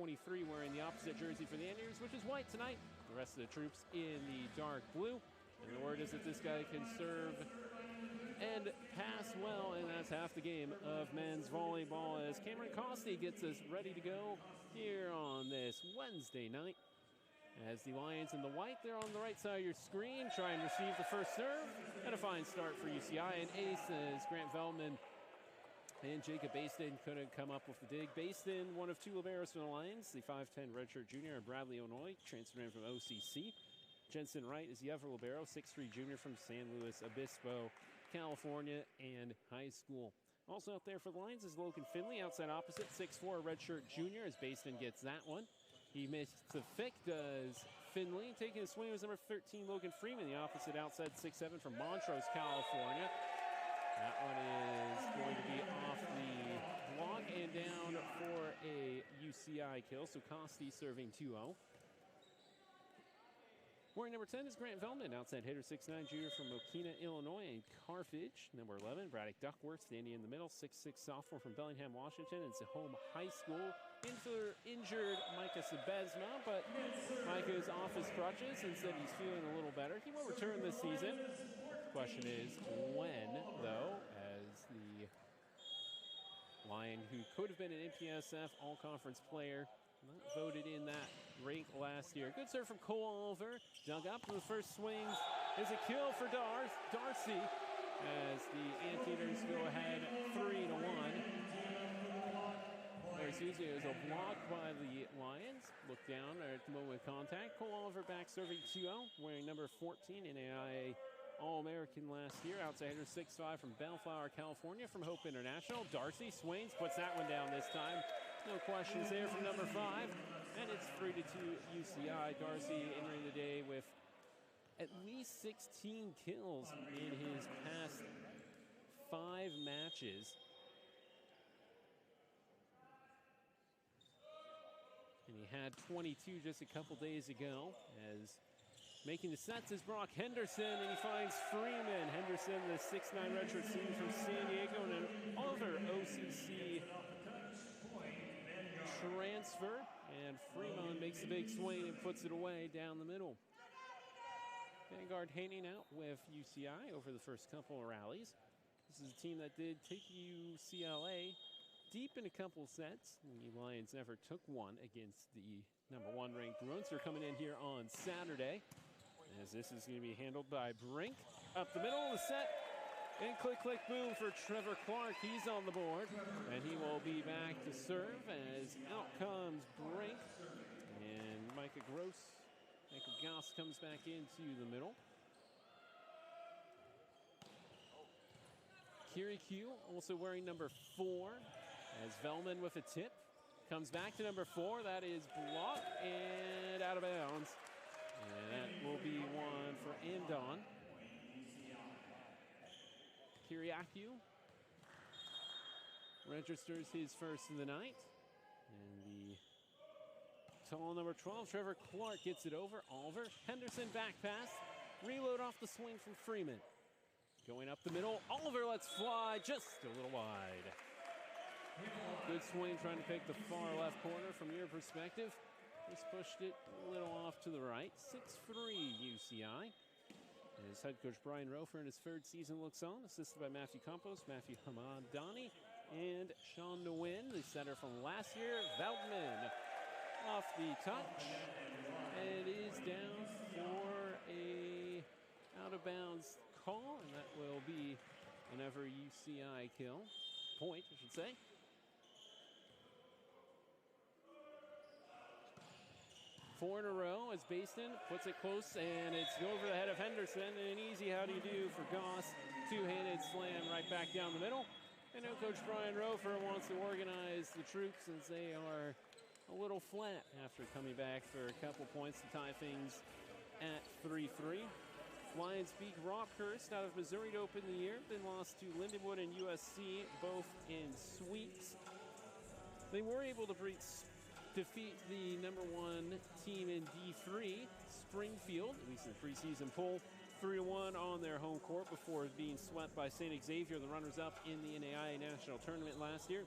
23 wearing the opposite jersey for the Indians, which is white tonight. The rest of the troops in the dark blue. And the word is that this guy can serve and pass well, and that's half the game of men's volleyball as Cameron Costi gets us ready to go here on this Wednesday night. As the Lions in the white, they're on the right side of your screen, try and receive the first serve, and a fine start for UCI. And ace as Grant Veldman and Jacob Baston couldn't come up with the dig. Baston, one of two liberos for the Lions, the 5'10 redshirt junior of Bradley, Illinois, transferred in from OCC. Jensen Wright is the other libero, 6'3 junior from San Luis Obispo, California, and high school. Also out there for the Lions is Logan Finley, outside opposite, 6'4 redshirt junior, as Baston gets that one. He missed the thick, does Finley. Taking a swing was number 13, Logan Freeman, the opposite outside, 6'7 from Montrose, California. That one is going to be off the block and down for a UCI kill. So Costi serving 2-0. Wearing number 10 is Grant Veldman, outside hitter, 6'9 junior from Mokina, Illinois, and Carthage. Number 11, Braddock Duckworth, standing in the middle, 6'6 sophomore from Bellingham, Washington, and Sahome High School. Injured Micah Sebezma, but Micah is off his crutches and said he's feeling a little better. He will return this season. The question is when, though, as the Lion, who could have been an NPSF all-conference player, not voted in that rank last year. Good serve from Cole Oliver. Dug up to the first swings. Is a kill for Darcy as the Anteaters go ahead 3-1. Excuse me, it was a block by the Lions. Look down at the moment of contact. Cole Oliver back serving 2-0, wearing number 14, NAIA All-American last year. Outside hitter 6'5 from Bellflower, California, from Hope International. Darcy swings, puts that one down this time. No questions there from number 5. And it's 3-2 UCI. Darcy entering the day with at least 16 kills in his past 5 matches. And he had 22 just a couple days ago. As making the sets is Brock Henderson, and he finds Freeman. Henderson, the 6'9 redshirt senior from San Diego, and another OCC transfer. And Fremont makes the big swing and puts it away down the middle. Vanguard hanging out with UCI over the first couple of rallies. This is a team that did take UCLA deep in a couple sets. The Lions never took one against the number 1 ranked Bruins. They're coming in here on Saturday, as this is going to be handled by Brink. Up the middle of the set, and click, click, boom for Trevor Clark. He's on the board, and he will be back to serve as out comes Brink. And Michael Goss comes back into the middle. Kirikyu also wearing number 4. As Veldman with a tip. Comes back to number 4. That is blocked and out of bounds. And that will be one for Andon. Kiriakou registers his first of the night. And the tall number 12, Trevor Clark, gets it over. Oliver. Henderson back pass. Reload off the swing from Freeman. Going up the middle. Oliver lets fly just a little wide. Good swing trying to pick the far left corner from your perspective. Just pushed it a little off to the right. 6-3 UCI. As head coach Brian Rofer in his 3rd season looks on, assisted by Matthew Campos, Matthew Hamadani, and Sean Nguyen, the setter from last year. Veldman off the touch. And it is down for a out of bounds call, and that will be another UCI kill. Point, I should say. Four in a row as Baston puts it close, and it's over the head of Henderson. And an easy how do you do for Goss. Two-handed slam right back down the middle. And now Coach Brian Rofer wants to organize the troops since they are a little flat after coming back for a couple points to tie things at 3-3. Lions beat Rockhurst out of Missouri to open the year, then lost to Lindenwood and USC, both in sweeps. They were able to defeat the number 1 team in D3, Springfield, at least in the preseason poll, 3-1 on their home court before being swept by St. Xavier, the runners-up in the NAIA National Tournament last year,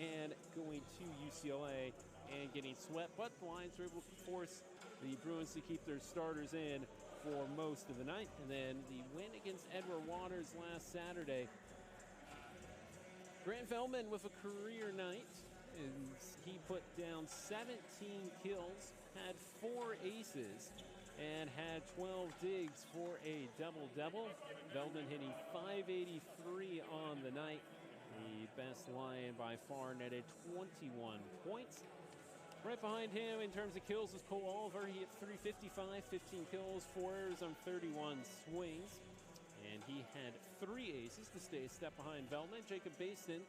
and going to UCLA and getting swept, but the Lions were able to force the Bruins to keep their starters in for most of the night. And then the win against Edward Waters last Saturday. Grant Feldman with a career night. He put down 17 kills, had 4 aces, and had 12 digs for a double-double. Feldman hitting .583 on the night. The best Lion by far netted 21 points. Right behind him in terms of kills was Cole Oliver. He hit .355, 15 kills, 4 errors on 31 swings. And he had 3 aces to stay a step behind Feldman. Jacob Baston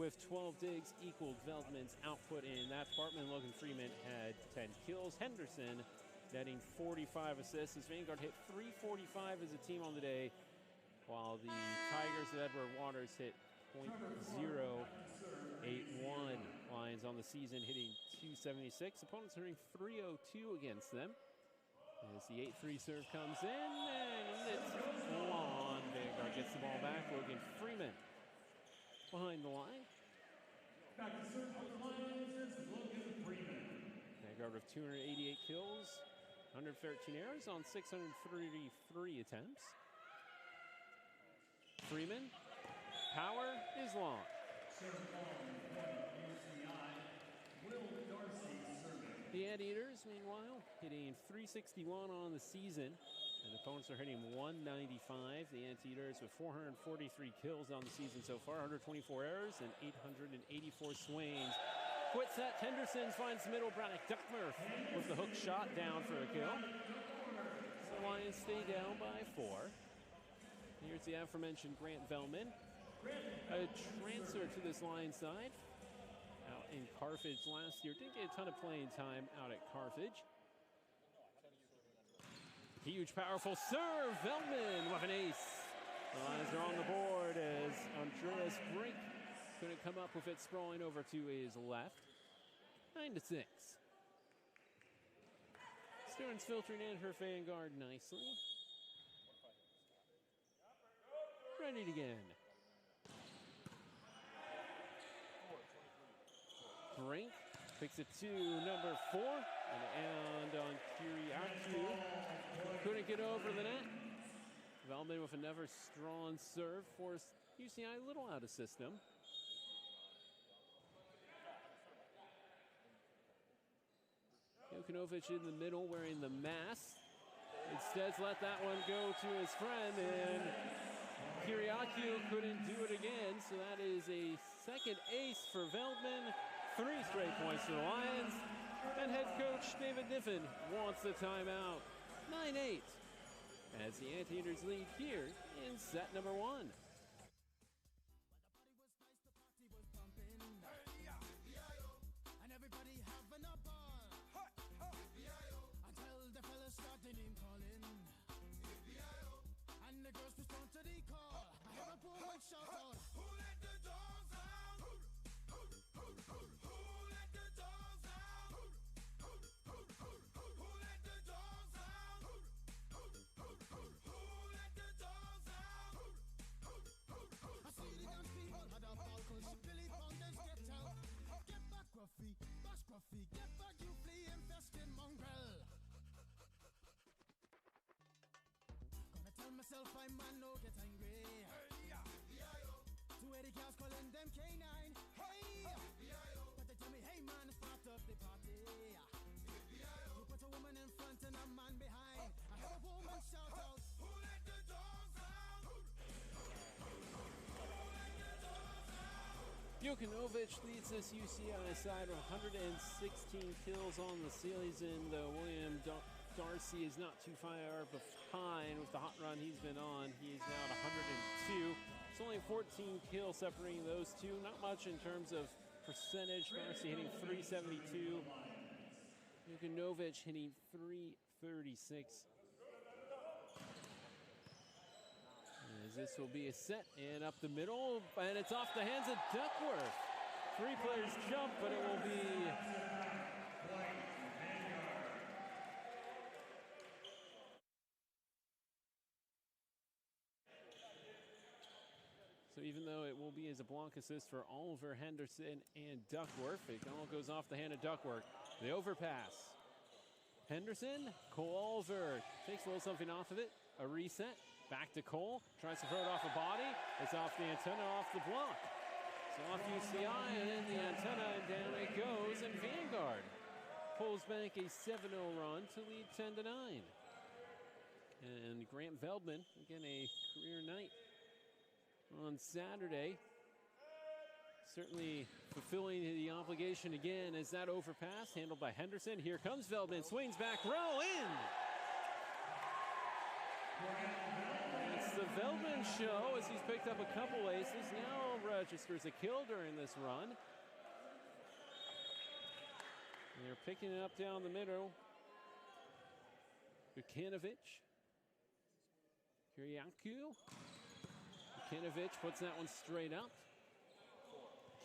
with 12 digs equaled Feldman's output in that department. Logan Freeman had 10 kills. Henderson netting 45 assists. His Vanguard hit .345 as a team on the day, while the Tigers of Edward Waters hit .081. Lions on the season hitting .276. Opponents hitting .302 against them. As the 8-3 serve comes in, and it's on. Vanguard gets the ball back. Logan Freeman behind the line. Back to serve for the Lions is Logan Freeman. Vanguard with 288 kills, 113 errors on 633 attempts. Freeman, power is long. The Anteaters, meanwhile, hitting .361 on the season, and opponents are hitting .195. The Anteaters with 443 kills on the season so far, 124 errors and 884 swings. Quit set, Henderson finds the middle, Braddock Duckmurph with the hook shot down for a kill. So Lions stay down by 4. Here's the aforementioned Grant Feldman, a transfer to this Lions side. Out in Carthage last year. Didn't get a ton of playing time out at Carthage. Huge, powerful serve. Feldman with an ace. The Lions are on the board as Andreas Brink couldn't come up with it, sprawling over to his left. 9-6. Stearns filtering in her Vanguard nicely. Ready again. Brink picks it to number 4, and on Kiriakou couldn't get over the net. Feldman with another strong serve forced UCI a little out of system. Jokanovic in the middle wearing the mask. Instead, let that one go to his friend, and Kiriakou couldn't do it again, so that is a second ace for Feldman. 3 straight points to the Lions, and head coach David Diffin wants the timeout. 9-8 as the Anteaters lead here in set number 1. And everybody having a ball until the fellas start the name calling, and the girls respond to the call. I have a boom shout out. Who let the dogs out? Scruffy, get back, you flea-infested mongrel. Gonna tell myself I man no get angry. Two Eddie cows calling them K9. Hey, but they tell me, hey man, start up the party. You put a woman in front and a man behind. I have a woman shout out. Who let the dogs out? Jokanovic leads this UCI side with 116 kills on the season, though William Darcy is not too far behind with the hot run he's been on. He is now at 102. It's only 14 kills separating those two. Not much in terms of percentage. Darcy hitting .372. Jokanovic hitting .336. As this will be a set, and up the middle, and it's off the hands of Duckworth. 3 players jump, but it will be so So even though it will be as a block assist for Oliver, Henderson, and Duckworth, it all goes off the hand of Duckworth. The overpass. Henderson, Cole Oliver takes a little something off of it. A reset, back to Cole, tries to throw it off a body. It's off the antenna, off the block. So off UCI, and then the antenna, and down it goes, and Vanguard pulls back a 7-0 run to lead 10-9. And Grant Veldman, again, a career night on Saturday. Certainly fulfilling the obligation again as that overpass handled by Henderson. Here comes Veldman, swings back row in. It's the Veldman show as he's picked up a couple aces. Now registers a kill during this run. And they're picking it up down the middle. Bukanovic. Kiriakou. Bukanovic puts that one straight up.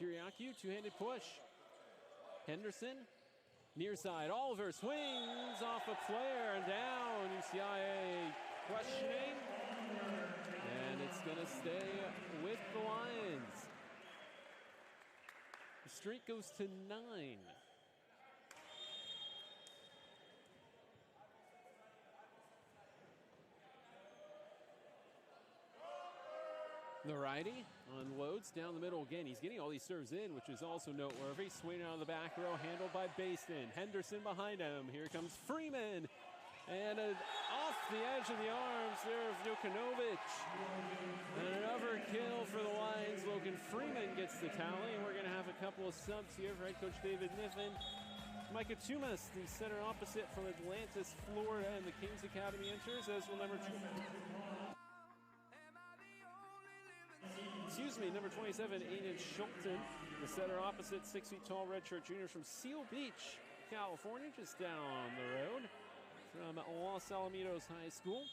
Kiriakou, two-handed push. Henderson, near side. Oliver swings off a player and down. UCIA questioning. And it's going to stay with the Lions. The streak goes to 9. The righty unloads down the middle again. He's getting all these serves in, which is also noteworthy. Swing out of the back row, handled by Baston. Henderson behind him. Here comes Freeman. And off the edge of the arms there of Jokanovic. And another kill for the Lions. Logan Freeman gets the tally. And we're going to have a couple of subs here for head coach David Niffen. Micah Tumas, the center opposite from Atlantis, Florida, and the Kings Academy enters, as will number 27, Aiden Schulten, the center opposite, 6 feet tall redshirt junior from Seal Beach, California, just down the road from Los Alamitos High School.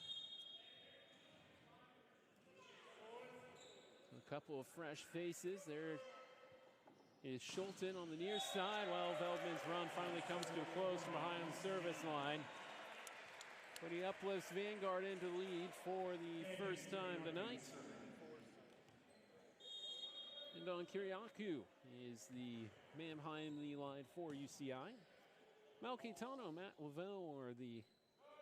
A couple of fresh faces. There is Schulten on the near side, while Veldman's run finally comes to a close from behind the service line. But he uplifts Vanguard into lead for the first time tonight. And on Kiriakou is the man behind the line for UCI. Mel Caetano, Matt Lavelle are the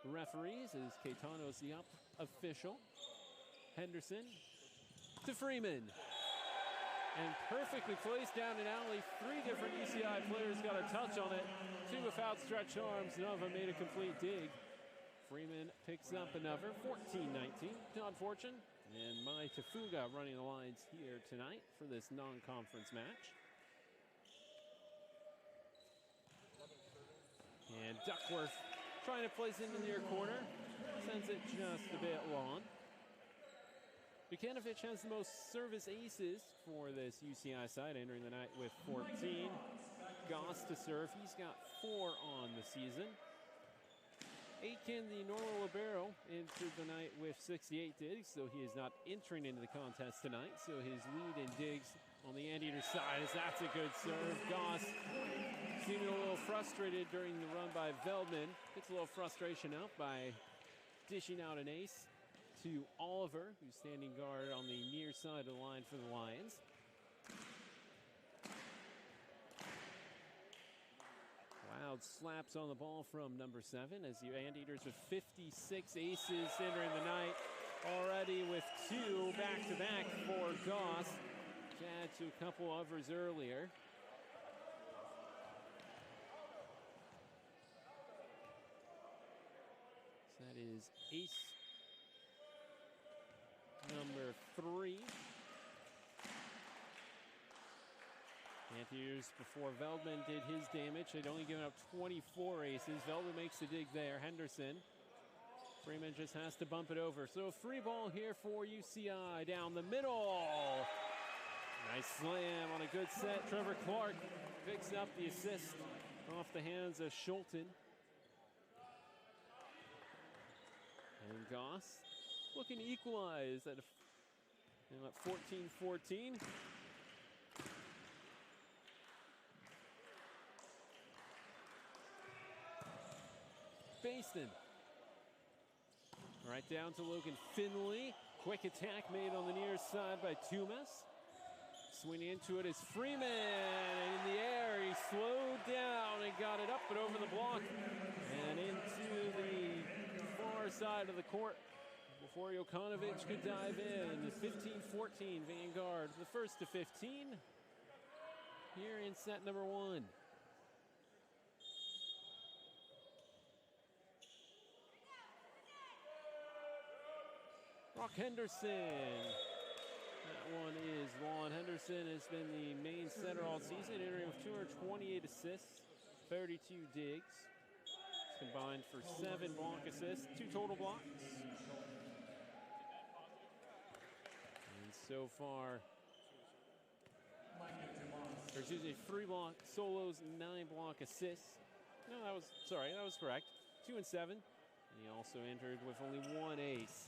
referees, as Caetano is the up official. Henderson to Freeman. And perfectly placed down an alley. 3 different UCI players got a touch on it. 2 with outstretched arms. None of them made a complete dig. Freeman picks up another 14-19. Todd Fortune and Mai Tafuga running the lines here tonight for this non-conference match. And Duckworth trying to place it in the near corner. Sends it just a bit long. Bukanovic has the most service aces for this UCI side, entering the night with 14. Goss to serve. He's got 4 on the season. Aitken, the normal libero, entered the night with 68 digs, so he is not entering into the contest tonight. So his lead in digs on the Anteater side, as that's a good serve. Goss seeming a little frustrated during the run by Veldman. Gets a little frustration out by dishing out an ace to Oliver, who's standing guard on the near side of the line for the Lions. Loud slaps on the ball from number 7 as the Anteaters with 56 aces entering the night. Already with 2 back-to-back for Goss. Add to a couple others earlier. So that is ace number 3. Anteaters before Veldman did his damage. They'd only given up 24 aces. Veldman makes the dig there. Henderson. Freeman just has to bump it over. So a free ball here for UCI down the middle. Nice slam on a good set. Trevor Clark picks up the assist off the hands of Schulten. And Goss looking to equalize at 14-14. Baston. Right down to Logan Finley. Quick attack made on the near side by Tumas. Swinging into it is Freeman. In the air, he slowed down and got it up and over the block and into the far side of the court before Jokanovic could dive in. 15-14 Vanguard, the first to 15 here in set number 1. Brock Henderson. That one is long. Henderson has been the main center all season, entering with 228 assists, 32 digs. He's combined for 7 block assists, 2 total blocks. And so far, 3 block solos, 9 block assists. No, that was correct. 2 and 7. And he also entered with only 1 ace.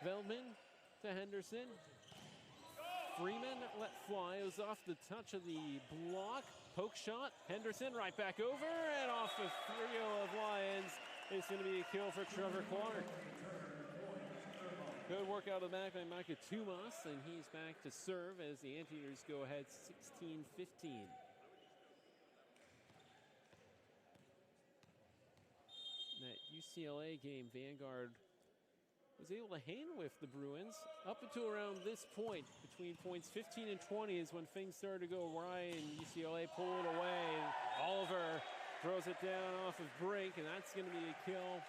Veldman to Henderson. Freeman let fly. It was off the touch of the block. Poke shot. Henderson right back over and off the trio of Lions. It's going to be a kill for Trevor Clark. Good work out of the back by Micah Tumas, and he's back to serve as the Anteaters go ahead 16-15. That UCLA game, Vanguard was able to hang with the Bruins up until around this point. Between points 15 and 20 is when things started to go awry and UCLA pulled away. And Oliver throws it down off of Brink, and that's going to be a kill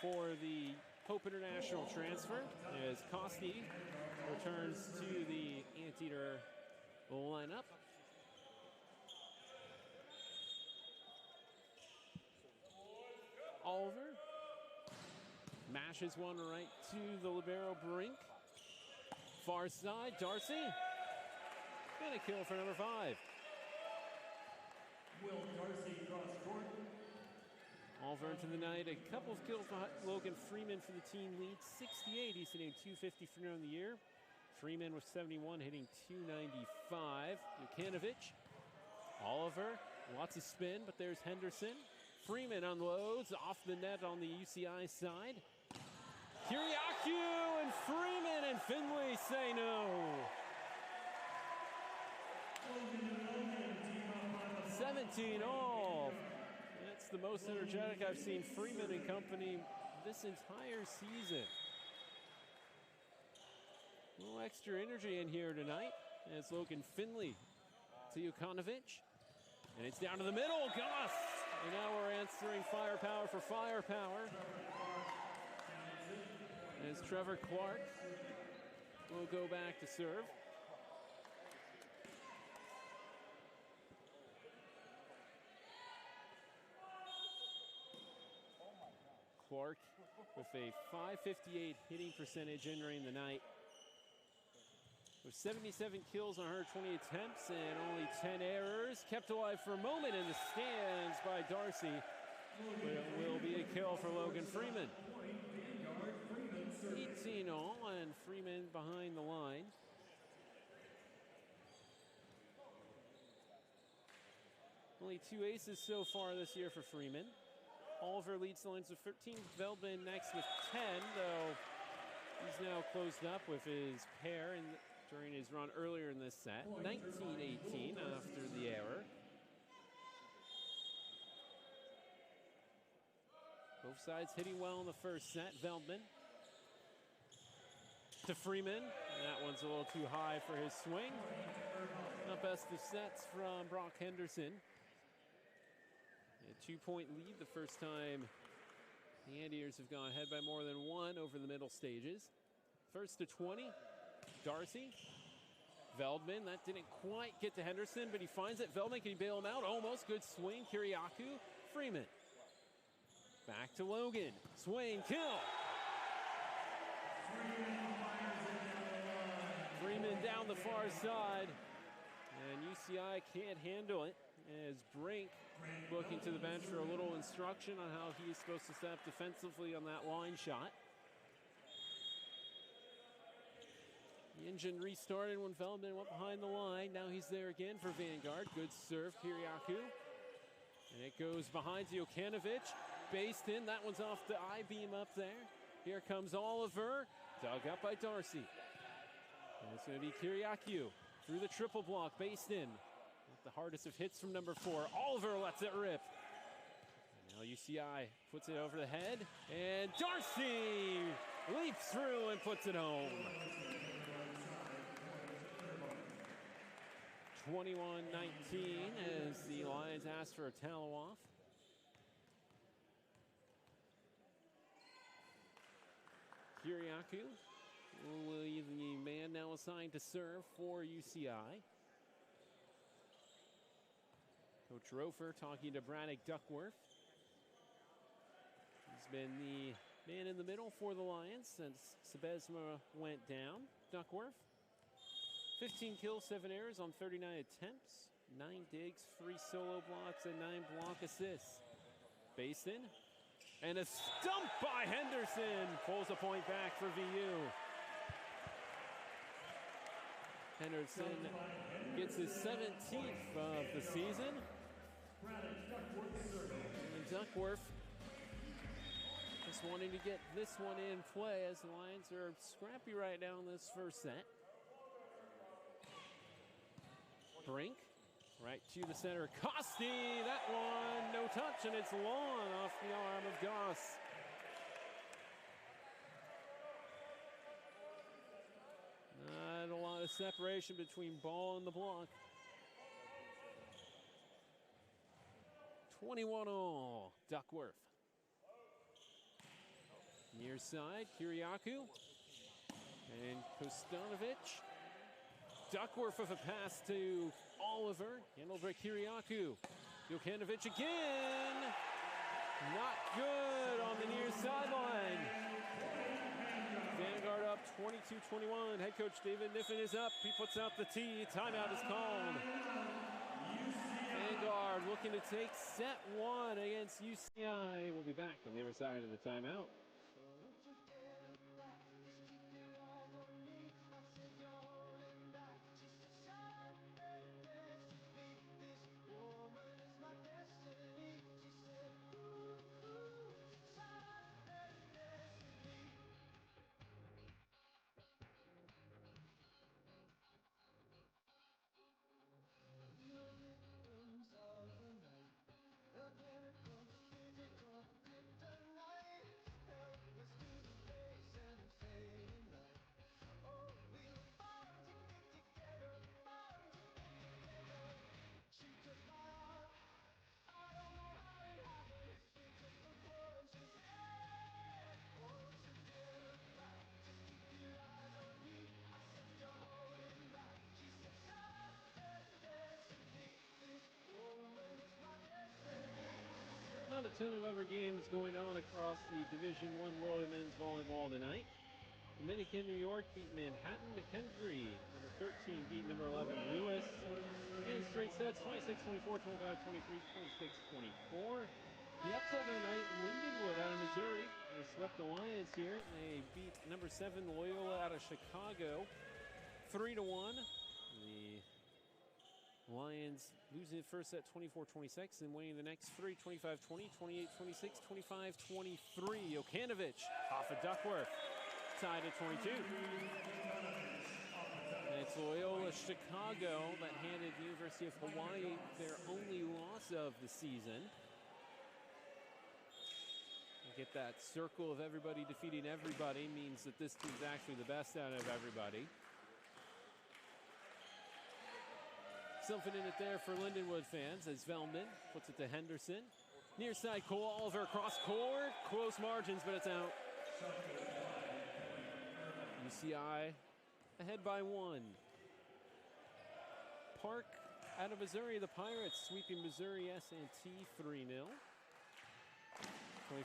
for the Hope International transfer as Costi returns to the Anteater lineup. Oliver mashes one right to the libero Brink. Far side, Darcy. And a kill for number 5. Will Darcy cross court. Oliver into the night. A couple of kills for Logan Freeman for the team lead. 68, he's hitting 250 for now in the year. Freeman with 71, hitting 295. Jokanovic. Oliver, lots of spin, but there's Henderson. Freeman unloads off the net on the UCI side. Kiriakou and Freeman and Finley say no. 17 all. That's the most energetic I've seen Freeman and company this entire season. A little extra energy in here tonight as Logan Finley to Jokanovic. And it's down to the middle, Goss. And now we're answering firepower for firepower. As Trevor Clark will go back to serve. Clark with a .558 hitting percentage entering the night. With 77 kills on her 20 attempts and only 10 errors. Kept alive for a moment in the stands by Darcy. But it will be a kill for Logan Freeman. 18 all, and Freeman behind the line. Only 2 aces so far this year for Freeman. Oliver leads the lines with 13. Veldman next with 10, though he's now closed up with his pair during his run earlier in this set. 19-18 after the error. Both sides hitting well in the first set. Veldman to Freeman. And that one's a little too high for his swing. Not best of sets from Brock Henderson. A 2-point lead the first time the Anteaters have gone ahead by more than 1 over the middle stages. First to 20, Darcy. Veldman, that didn't quite get to Henderson, but he finds it. Veldman, can he bail him out? Almost, good swing. Kiriakou, Freeman. Back to Logan, swing, kill. Freeman down the far side, and UCI can't handle it as Brink looking to the bench for a little instruction on how he's supposed to set up defensively on that line shot. The engine restarted when Veldman went behind the line. Now he's there again for Vanguard. Good serve, Kiriakou. And it goes behind to Jokanovic. Based in, that one's off the I-beam up there. Here comes Oliver. Dug up by Darcy. And it's going to be Kiriakou through the triple block, based in. With the hardest of hits from number 4. Oliver lets it rip. Now UCI puts it over the head, and Darcy leaps through and puts it home. 21-19 as the Lions ask for a towel off. Kiriakou will be the man now assigned to serve for UCI. Coach Rofer talking to Braddock Duckworth. He's been the man in the middle for the Lions since Sebesma went down. Duckworth, 15 kills, 7 errors on 39 attempts, 9 digs, 3 solo blocks, and 9 block assists. Basin, and a stump by Henderson pulls a point back for VU. Henderson gets his 17th of the season. And Duckworth just wanting to get this one in play as the Lions are scrappy right now in this first set. Brink, right to the center. Costi, that one, no touch, and it's long off the arm of Goss. Not a lot of separation between ball and the block. 21-all, Duckworth. Near side, Kiriakou and Kostanovic. Duckworth with a pass to Oliver, handled by Kiriakou. Jokanovic again, not good on the near sideline. Vanguard up 22-21. Head coach David Niffen is up. He puts out the tee. Timeout is called. Vanguard looking to take set 1 against UCI. We'll be back on the other side of the timeout. Not a ton of other games going on across the Division I Lower Men's Volleyball tonight. Dominican, New York beat Manhattan. McKendree, number 13, beat number 11, Lewis. In straight sets, 26-24, 25-23, 26-24. The upset of the night, Lindenwood out of Missouri. They swept the Lions here. They beat number 7, Loyola out of Chicago, 3-1. The Lions losing the first set 24-26 and winning the next 3 25-20, 28-26, 25-23. Jokanovic off of Duckworth, tied at 22. And it's Loyola Chicago that handed the University of Hawaii their only loss of the season. You get that circle of everybody defeating everybody means that this team's actually the best out of everybody. Something in it there for Lindenwood fans as Velman puts it to Henderson. Near side, Cole Oliver across court. Close margins, but it's out. UCI ahead by 1. Park out of Missouri, the Pirates sweeping Missouri S&T 3-0.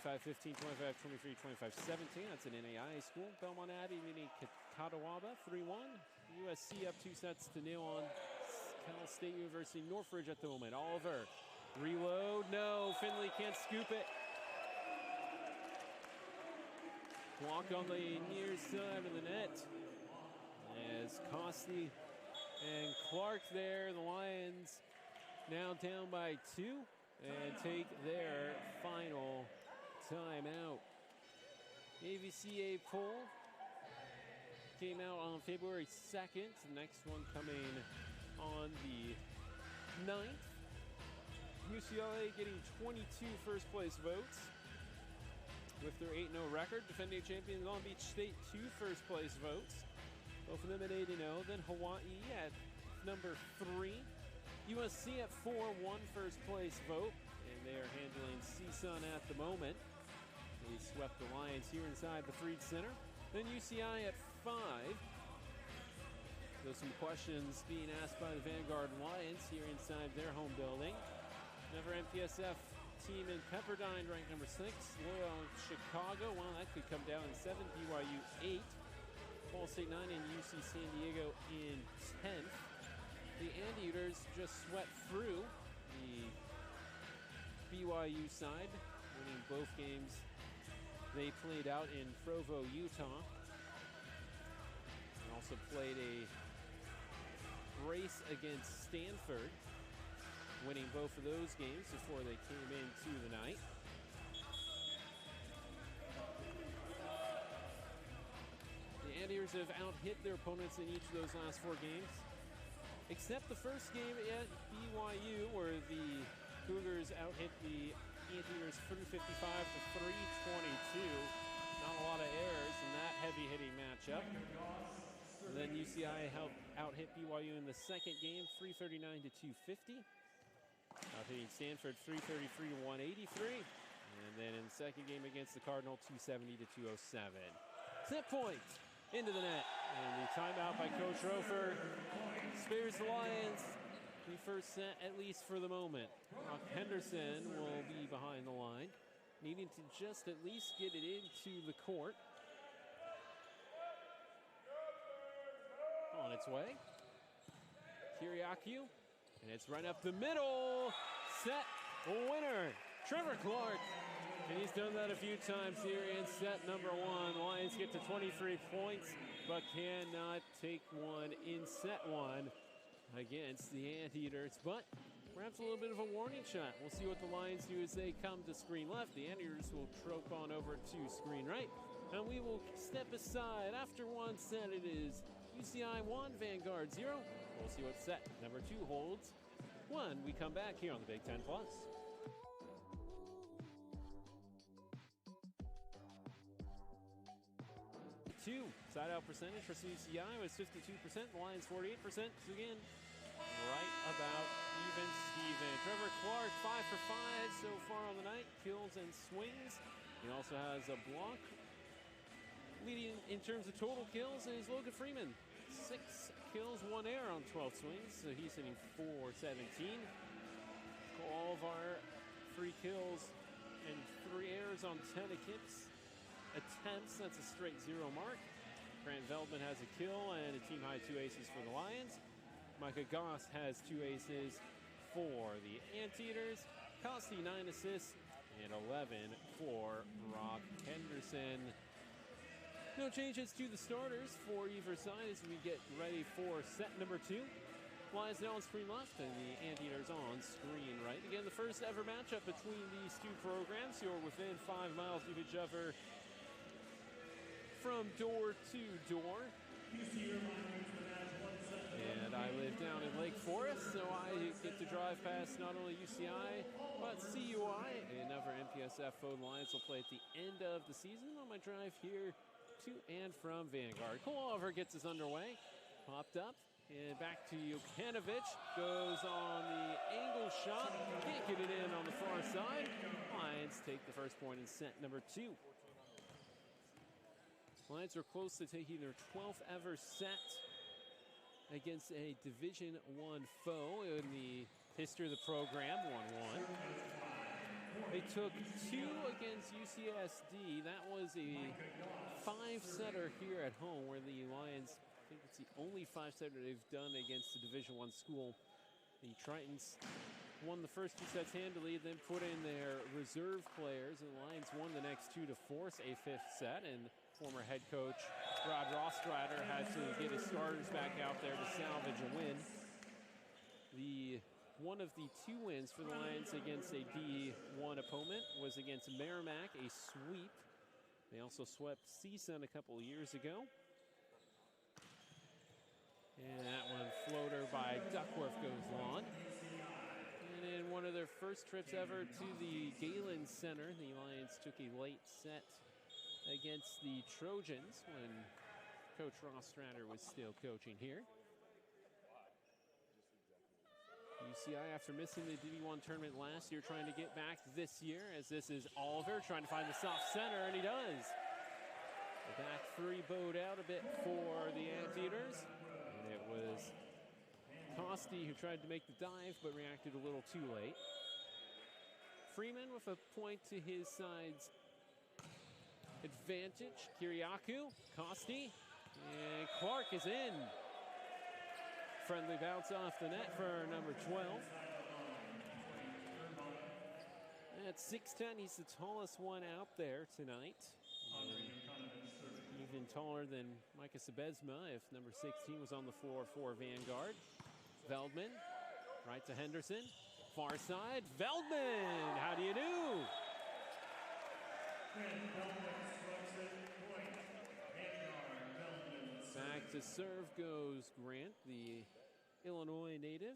25-15, 25-23, 25-17. That's an NAIA school. Belmont Abbey meeting Catawba 3-1. USC up 2 sets to 0 on Cal State University Northridge at the moment. Oliver, reload, no, Finley can't scoop it. Block on the near side of the net. As Costi and Clark there, the Lions now down by 2 and take their final timeout. AVCA poll came out on February 2nd. The next one coming on the 9th. UCLA getting 22 first place votes with their 8-0 record. Defending champion Long Beach State, 2 first place votes. Both of them at 8-0. Then Hawaii at number 3. USC at 4, 1 first place vote. And they are handling CSUN at the moment. They swept the Lions here inside the Fried Center. Then UCI at 5. There's some questions being asked by the Vanguard Lions here inside their home building. Another MPSF team in Pepperdine ranked number 6. Loyola Chicago, well, that could come down in 7th. BYU 8. Ball State 9 and UC San Diego in 10th. The Anteaters just swept through the BYU side, winning both games they played out in Provo, Utah. And also played a race against Stanford, winning both of those games before they came into the night. The Anteaters have out-hit their opponents in each of those last 4 games, except the first game at BYU, where the Cougars out-hit the Anteaters 355 to 322. Not a lot of errors in that heavy-hitting matchup. And then UCI out-hit BYU in the second game, 339 to 250. Out-hitting Stanford 333 to 183. And then in the second game against the Cardinal, 270 to 207. Set point into the net. And the timeout by Coach Rofer spares the Lions the first set, at least for the moment. Brock Henderson will be behind the line, needing to just at least get it into the court. On its way. Kiriakou, and it's right up the middle. Set winner, Trevor Clark. And he's done that a few times here in set number 1. Lions get to 23 points, but cannot take one in set 1 against the Anteaters. But perhaps a little bit of a warning shot. We'll see what the Lions do as they come to screen left. The Anteaters will trope on over to screen right. And we will step aside. After one set, it is UCI 1, Vanguard 0. We'll see what set number 2 holds when we come back here on the Big Ten Plus. Side-out percentage for UCI was 52%, the Lions 48%. So again, right about even Steven. Trevor Clark, 5 for 5 so far on the night, kills and swings. He also has a block. Leading in terms of total kills is Logan Freeman. 6 kills, 1 error on 12 swings, so he's hitting .417. All of our 3 kills and 3 errors on 10 attempts. That's a straight 0 mark. Grant Veldman has a kill and a team-high 2 aces for the Lions. Micah Goss has 2 aces for the Anteaters. Costi 9 assists and 11 for Brock Henderson. No changes to the starters for either side as we get ready for set number 2. Lions now on screen left and the Anteaters on screen right. Again, the first ever matchup between these 2 programs. You're within 5 miles of each other from door to door. And I live down in Lake Forest, so I get to drive past not only UCI, but CUI. Another MPSF foe Lions will play at the end of the season on my drive here to and from Vanguard. Cole Oliver gets us underway. Popped up, and back to Jokanovic. Goes on the angle shot. Can't get it in on the far side. Lions take the first point in set number 2. Lions are close to taking their 12th ever set against a Division I foe in the history of the program, 1-1. They took 2 against UCSD. That was a 5-setter here at home, where the Lions, I think it's the only 5-setter they've done against a Division I school. The Tritons won the first 2 sets handily, then put in their reserve players, and the Lions won the next 2 to force a 5th set. And former head coach Rod Rostrader had to get his starters back out there to salvage a win. One of the 2 wins for the Lions against a D1 opponent was against Merrimack, a sweep. They also swept CSUN a couple of years ago. And that one floater by Duckworth goes on. And in one of their first trips ever to the Galen Center, the Lions took a late set against the Trojans when Coach Ross Stratter was still coaching here. UCI, after missing the D1 tournament last year, trying to get back this year, as this is Oliver trying to find the soft center, and he does. The back three bowed out a bit for the Anteaters, and it was Costi who tried to make the dive but reacted a little too late. Freeman with a point to his side's advantage. Kiriakou, Costi, and Clark is in. Friendly bounce off the net for number 12. At 6'10", he's the tallest one out there tonight. Even taller than Micah Sebezma if number 16 was on the floor for Vanguard. Veldman, right to Henderson. Far side, Veldman, how do you do? Back to serve goes Grant, the Illinois native.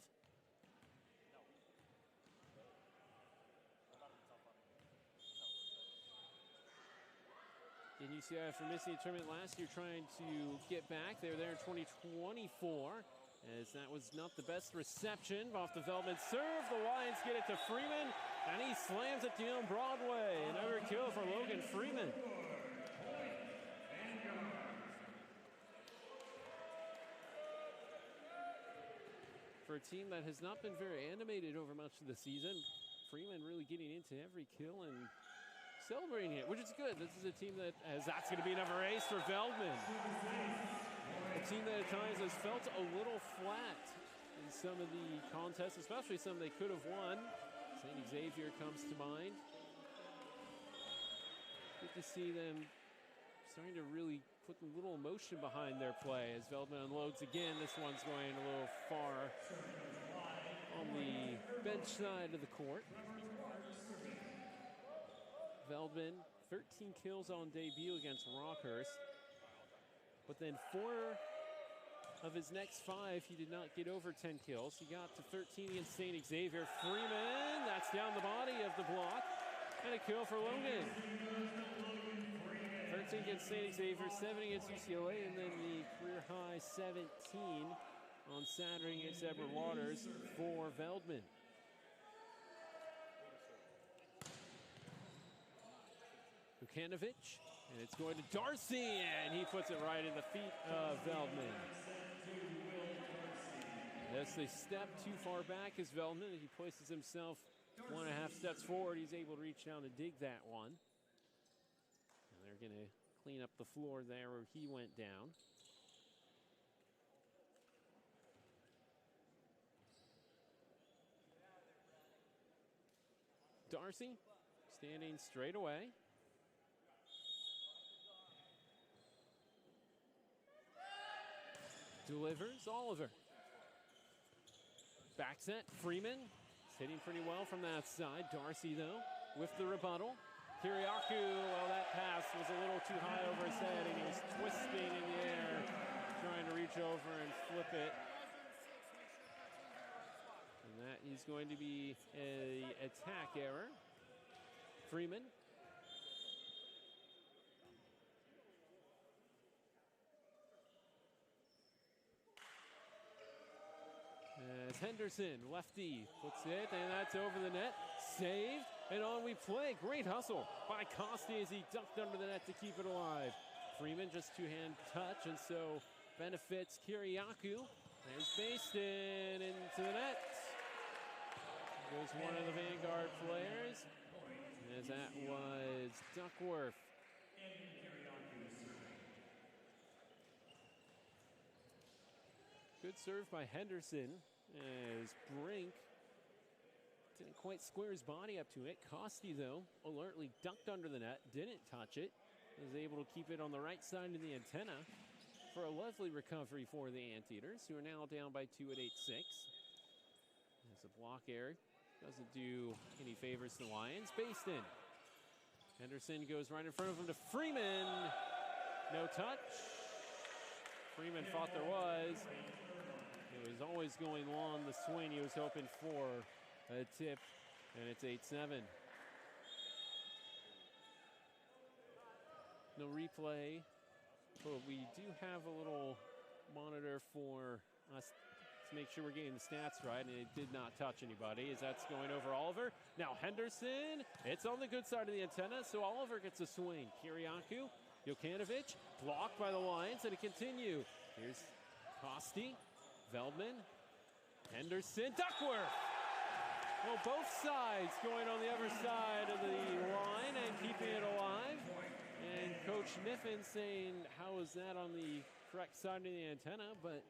And UCI, after missing the tournament last year, trying to get back. They were there in 2024, as that was not the best reception off the Veldman serve. The Lions get it to Freeman, and he slams it down Broadway. Another kill for Logan Freeman. For a team that has not been very animated over much of the season, Freeman really getting into every kill and celebrating it, which is good. This is a team that, as that's going to be another ace for Veldman. A team that at times has felt a little flat in some of the contests, especially some they could have won. St. Xavier comes to mind. Good to see them starting to really put a little emotion behind their play as Veldman unloads again. This one's going a little far on the bench side of the court. Veldman, 13 kills on debut against Rockhurst, but then 4 of his next 5, he did not get over 10 kills. He got to 13 against St. Xavier. Freeman, that's down the body of the block, and a kill for Logan. 13 against St. Xavier, 7 against UCLA, and then the career-high 17 on Saturday against Edward Waters for Veldman. Vukanovic, and it's going to Darcy, and he puts it right in the feet of Veldman. As they step too far back as Veldman, he places himself 1.5 steps forward. He's able to reach down and dig that one. And they're going to clean up the floor there where he went down. Darcy standing straight away. Delivers Oliver. Back set, Freeman. He's hitting pretty well from that side. Darcy, though, with the rebuttal. Kiriakou, well, that pass was a little too high over his head, and he was twisting in the air, trying to reach over and flip it. And that is going to be an attack error. Freeman. As Henderson, lefty, puts it, and that's over the net. Saved, and on we play. Great hustle by Costi as he ducked under the net to keep it alive. Freeman just two-hand touch, and so benefits Kiriakou. There's Baston into the net. Goes one of the Vanguard players, as that was Duckworth. Good serve by Henderson as Brink didn't quite square his body up to it. Costi, though, alertly ducked under the net, didn't touch it, was able to keep it on the right side of the antenna for a lovely recovery for the Anteaters, who are now down by 2 at 8-6. As the block error doesn't do any favors to the Lions. Baston. Henderson goes right in front of him to Freeman. No touch. Freeman thought there was. It was always going long. The swing he was hoping for a tip, and it's 8-7. No replay, but we do have a little monitor for us to make sure we're getting the stats right, and it did not touch anybody as that's going over Oliver. Now Henderson, it's on the good side of the antenna, so Oliver gets a swing. Kiriakou, Jokanovic, blocked by the Lions, and it continue. Here's Kosti, Veldman, Henderson, Duckworth. Well, both sides going on the other side of the line and keeping it alive. And Coach Niffen saying, how is that on the correct side of the antenna? But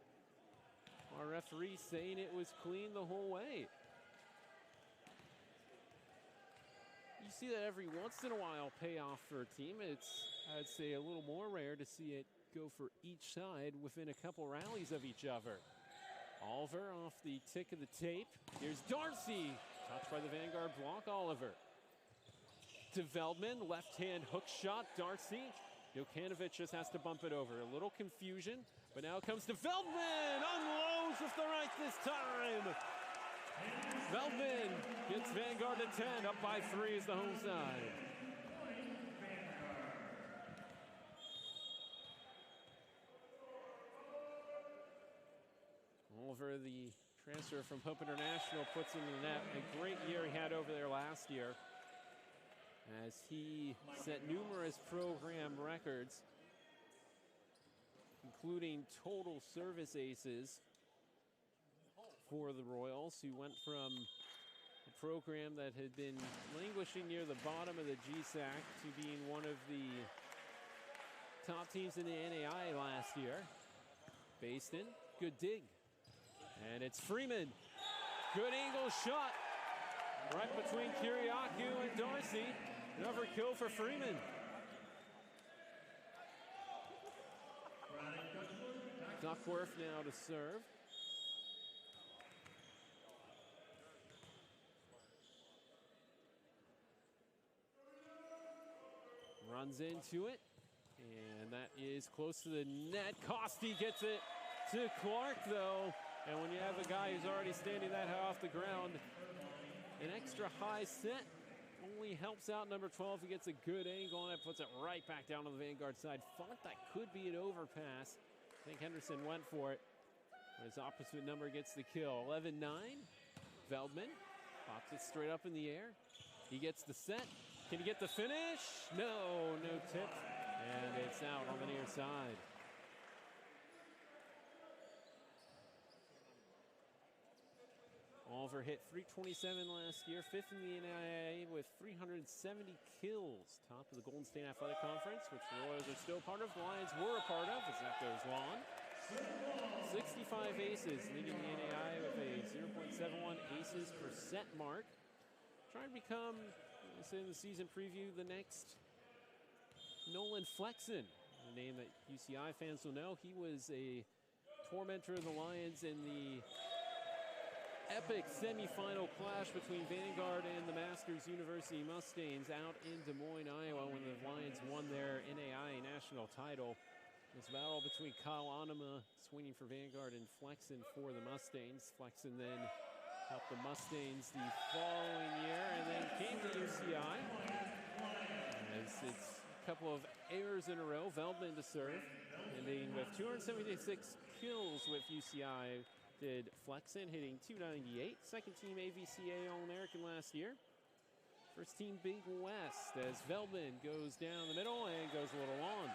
our referee saying it was clean the whole way. You see that every once in a while pay off for a team. It's, I'd say, a little more rare to see it go for each side within a couple rallies of each other. Oliver off the tick of the tape. Here's Darcy. Touched by the Vanguard block, Oliver. To Veldman, left-hand hook shot, Darcy. Jokanovic just has to bump it over. A little confusion, but now it comes to Veldman. Unloads with the right this time. Veldman gets Vanguard to 10. Up by 3 is the home side. Oliver, the transfer from Hope International, puts in the net. A great year he had over there last year, as he set numerous program records, including total service aces for the Royals, who went from a program that had been languishing near the bottom of the GSAC to being one of the top teams in the NAI last year. Baston, good dig. And it's Freeman. Good angle shot right between Kiriakou and Darcy. Another kill for Freeman. Duckworth now to serve. Runs into it, and that is close to the net. Kosti gets it to Clark, though. And when you have a guy who's already standing that high off the ground, an extra high set only helps out number 12. He gets a good angle on it, puts it right back down on the Vanguard side. Thought that could be an overpass. I think Henderson went for it. His opposite number gets the kill. 11-9. Veldman pops it straight up in the air. He gets the set. Can he get the finish? No tip. And it's out on the near side. Oliver hit .327 last year, 5th in the NCAA with 370 kills. Top of the Golden State Athletic Conference, which the Royals are still part of. The Lions were a part of, as that goes long. 65 aces, leading the NAI with a 0.71 aces per set mark. Trying to become, I say in the season preview, the next Nolan Flexen, a name that UCI fans will know. He was a tormentor of the Lions in the epic semifinal clash between Vanguard and the Masters University Mustangs out in Des Moines, Iowa, when the Lions won their NAI national title. This battle between Kyle Onema swinging for Vanguard and Flexen for the Mustangs. Flexen then helped the Mustangs the following year and then came to UCI. As it's a couple of errors in a row. Veldman to serve, ending with 276 kills with UCI. Did Flexen, hitting .298. Second team AVCA All-American last year. First team Big West as Veldman goes down the middle and goes a little long.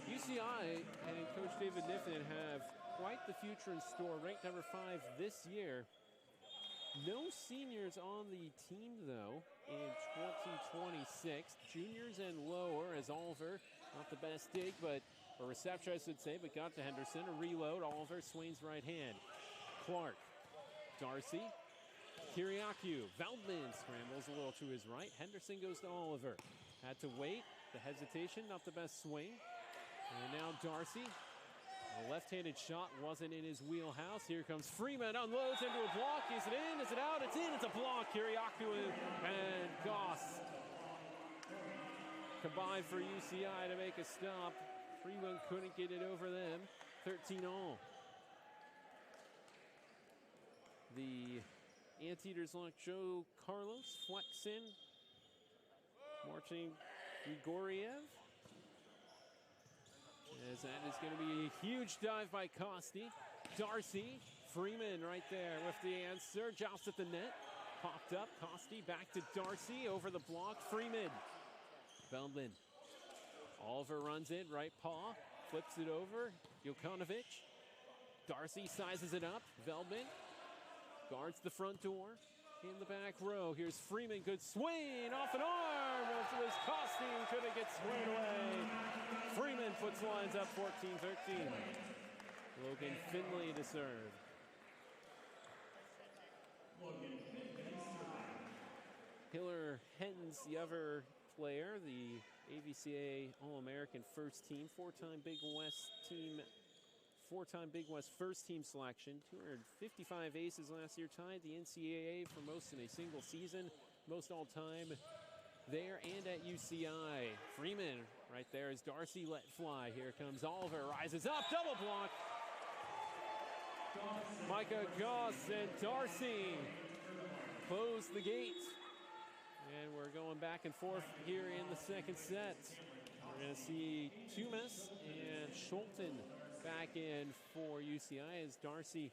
UCI and Coach David Niffen have quite the future in store. Ranked number 5 this year. No seniors on the team, though, in 2026. Juniors and lower, as Oliver, not the best dig, but a reception, I should say, but got to Henderson. A reload. Oliver swings right hand. Clark. Darcy. Kiriakou. Veldman scrambles a little to his right. Henderson goes to Oliver. Had to wait. The hesitation, not the best swing. And now Darcy. A left-handed shot wasn't in his wheelhouse. Here comes Freeman. Unloads into a block. Is it in? Is it out? It's in. It's a block. Kiriakou and Goss combined for UCI to make a stop. Freeman couldn't get it over them. 13-all. The Anteaters lock Joe Carlos, Flexen, Martin Grigoriev. As that is going to be a huge dive by Costi. Darcy, Freeman right there with the answer. Joust at the net. Popped up. Costi back to Darcy. Over the block. Freeman. Feldman. Oliver runs in. Right paw. Flips it over. Jokanovic. Darcy sizes it up. Veldman guards the front door. In the back row. Here's Freeman. Good swing. Off an arm. It was Costi. Couldn't get squared away. Freeman puts lines up 14-13. Logan Finley to serve. Hiller Hens, the other player, the AVCA All-American first team, four-time Big West first team selection, 255 aces last year, tied the NCAA for most in a single season, most all-time there and at UCI. Freeman right there as Darcy let fly. Here comes Oliver, rises up, double block. Micah Goss and Darcy close the gate. And we're going back and forth here in the second set. We're going to see Tumas and Schulten back in for UCI as Darcy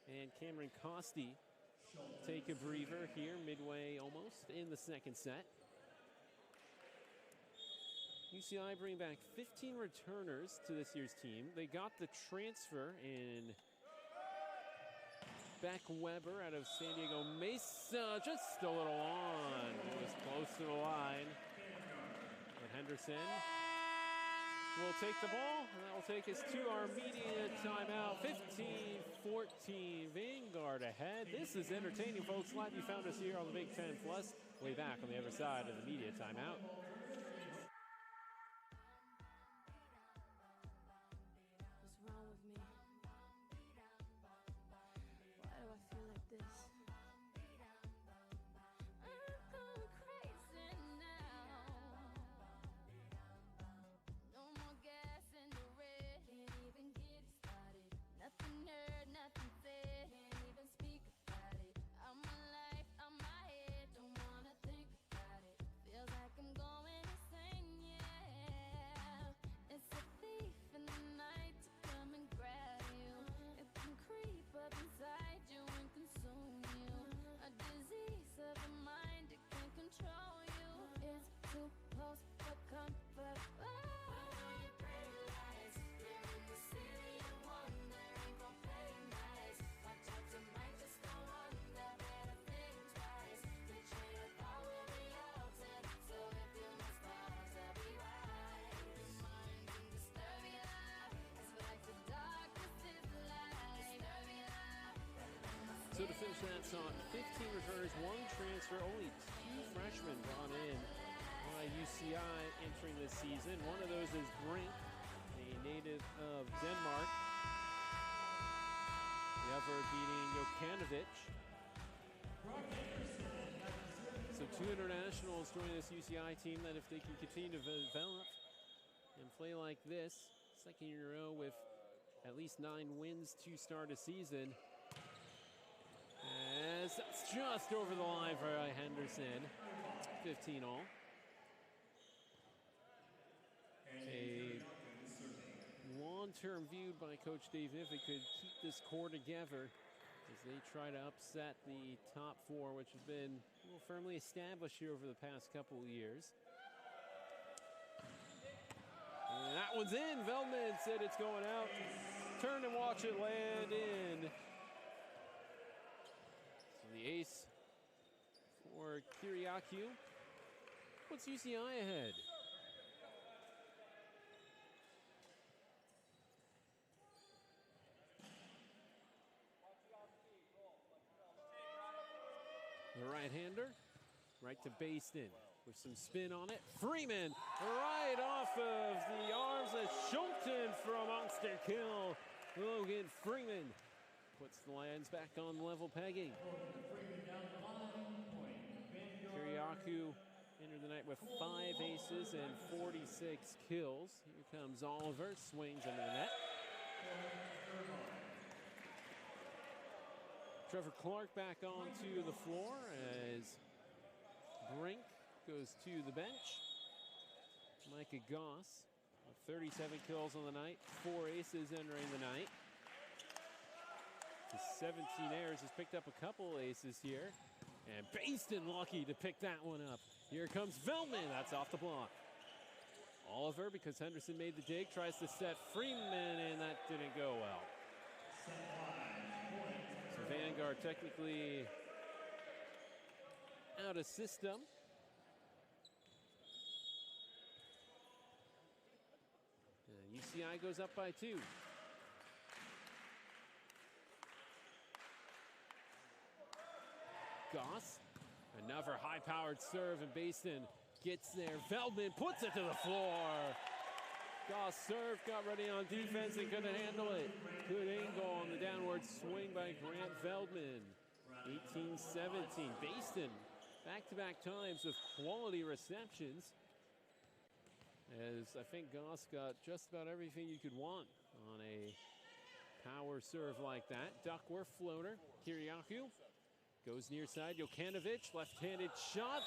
and Cameron Costi take a breather here midway almost in the second set. UCI bring back 15 returners to this year's team. They got the transfer in Beck Weber out of San Diego Mesa, just a little on. It was close to the line. But Henderson will take the ball, and that will take us to our media timeout. 15-14, Vanguard ahead. This is entertaining, folks. Glad you found us here on the Big Ten Plus. Way back on the other side of the media timeout. So to finish that song, 15 returners, one transfer, only 2 freshmen brought in by UCI entering this season. One of those is Brink, a native of Denmark. The other beating Jokanovic. So 2 internationals joining this UCI team that if they can continue to develop and play like this, second year in a row with at least 9 wins to start a season. As that's just over the line for Henderson. 15-all. A long-term view by Coach Dave if they could keep this core together as they try to upset the top 4, which has been firmly established here over the past couple of years. And that one's in. Veldman said it's going out. Turn and watch it land in. The ace for Kiriakou puts UCI ahead. The right-hander, right to Baston with some spin on it. Freeman right off of the arms of Schulten from Monster Kill. Logan Freeman puts the lands back on level pegging. Kiriakou entered the night with 5 aces and 46 kills. Here comes Oliver, swings under the net. Trevor Clark back onto the floor as Brink goes to the bench. Micah Goss, 37 kills on the night, 4 aces entering the night. His 17 errors, has picked up a couple aces here. And Baston lucky to pick that one up. Here comes Veldman, that's off the block. Oliver, because Henderson made the dig, tries to set Freeman, and that didn't go well. So Vanguard technically out of system. And UCI goes up by 2. Goss, another high-powered serve, and Baston gets there. Veldman puts it to the floor. Goss serve, got ready on defense and couldn't handle it. Good angle on the downward swing by Grant Veldman. 18-17. Baston back-to-back times with quality receptions. As I think Goss got just about everything you could want on a power serve like that. Duckworth floater. Kiriakou goes near side. Jokanovic, left-handed shot.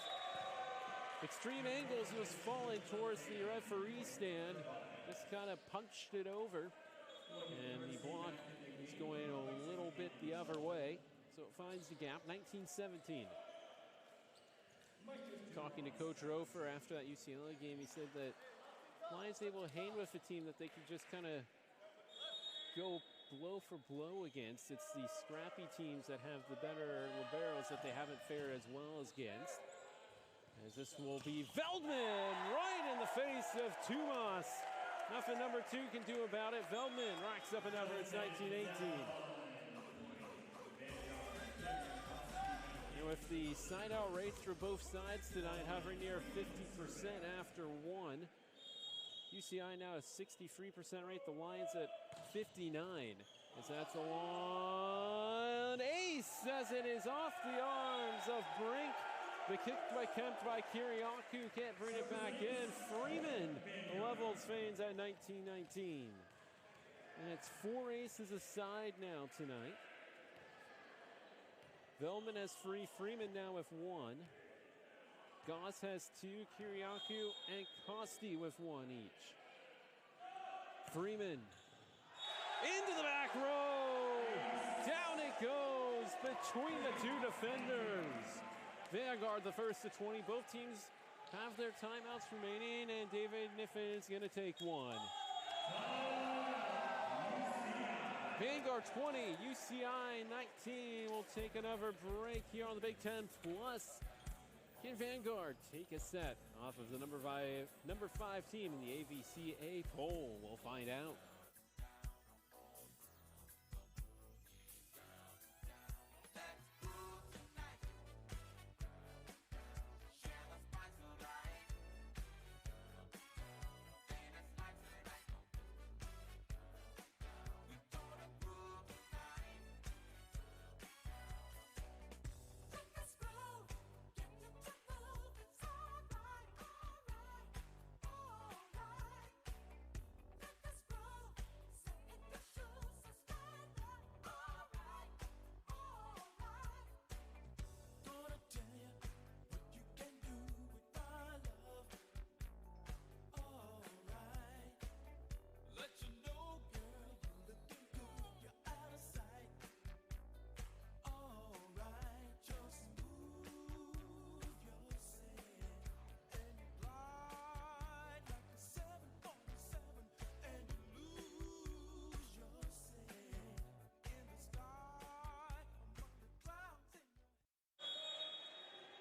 Extreme angles, he was falling towards the referee stand. Just kind of punched it over. And the block is going a little bit the other way. So it finds the gap, 19-17. Talking to Coach Rofer after that UCLA game, he said that Lions able to hang with a team that they could just kind of go blow for blow against. It's the scrappy teams that have the better liberos that they haven't fared as well as against. As this will be Veldman right in the face of Tumas. Nothing number 2 can do about it. Veldman racks up another. It's 19-18. And with the side-out rates for both sides tonight hovering near 50% after 1. UCI now a 63% rate. The Lions at 59. As that's a long ace as it is off the arms of Brink. The kick by Kemp by Kiriakou, can't bring it back in. Freeman levels Fanes at 19-19. And it's 4 aces aside now tonight. Veldman has 3, Freeman now with 1. Goss has 2, Kiriakou and Costi with 1 each. Freeman into the back row. Down it goes between the 2 defenders. Vanguard the first to 20. Both teams have their timeouts remaining, and David Niffen is going to take one. Vanguard 20, UCI 19. We'll take another break here on the Big Ten Plus. Can Vanguard take a set off of the number 5 team in the AVCA poll? We'll find out.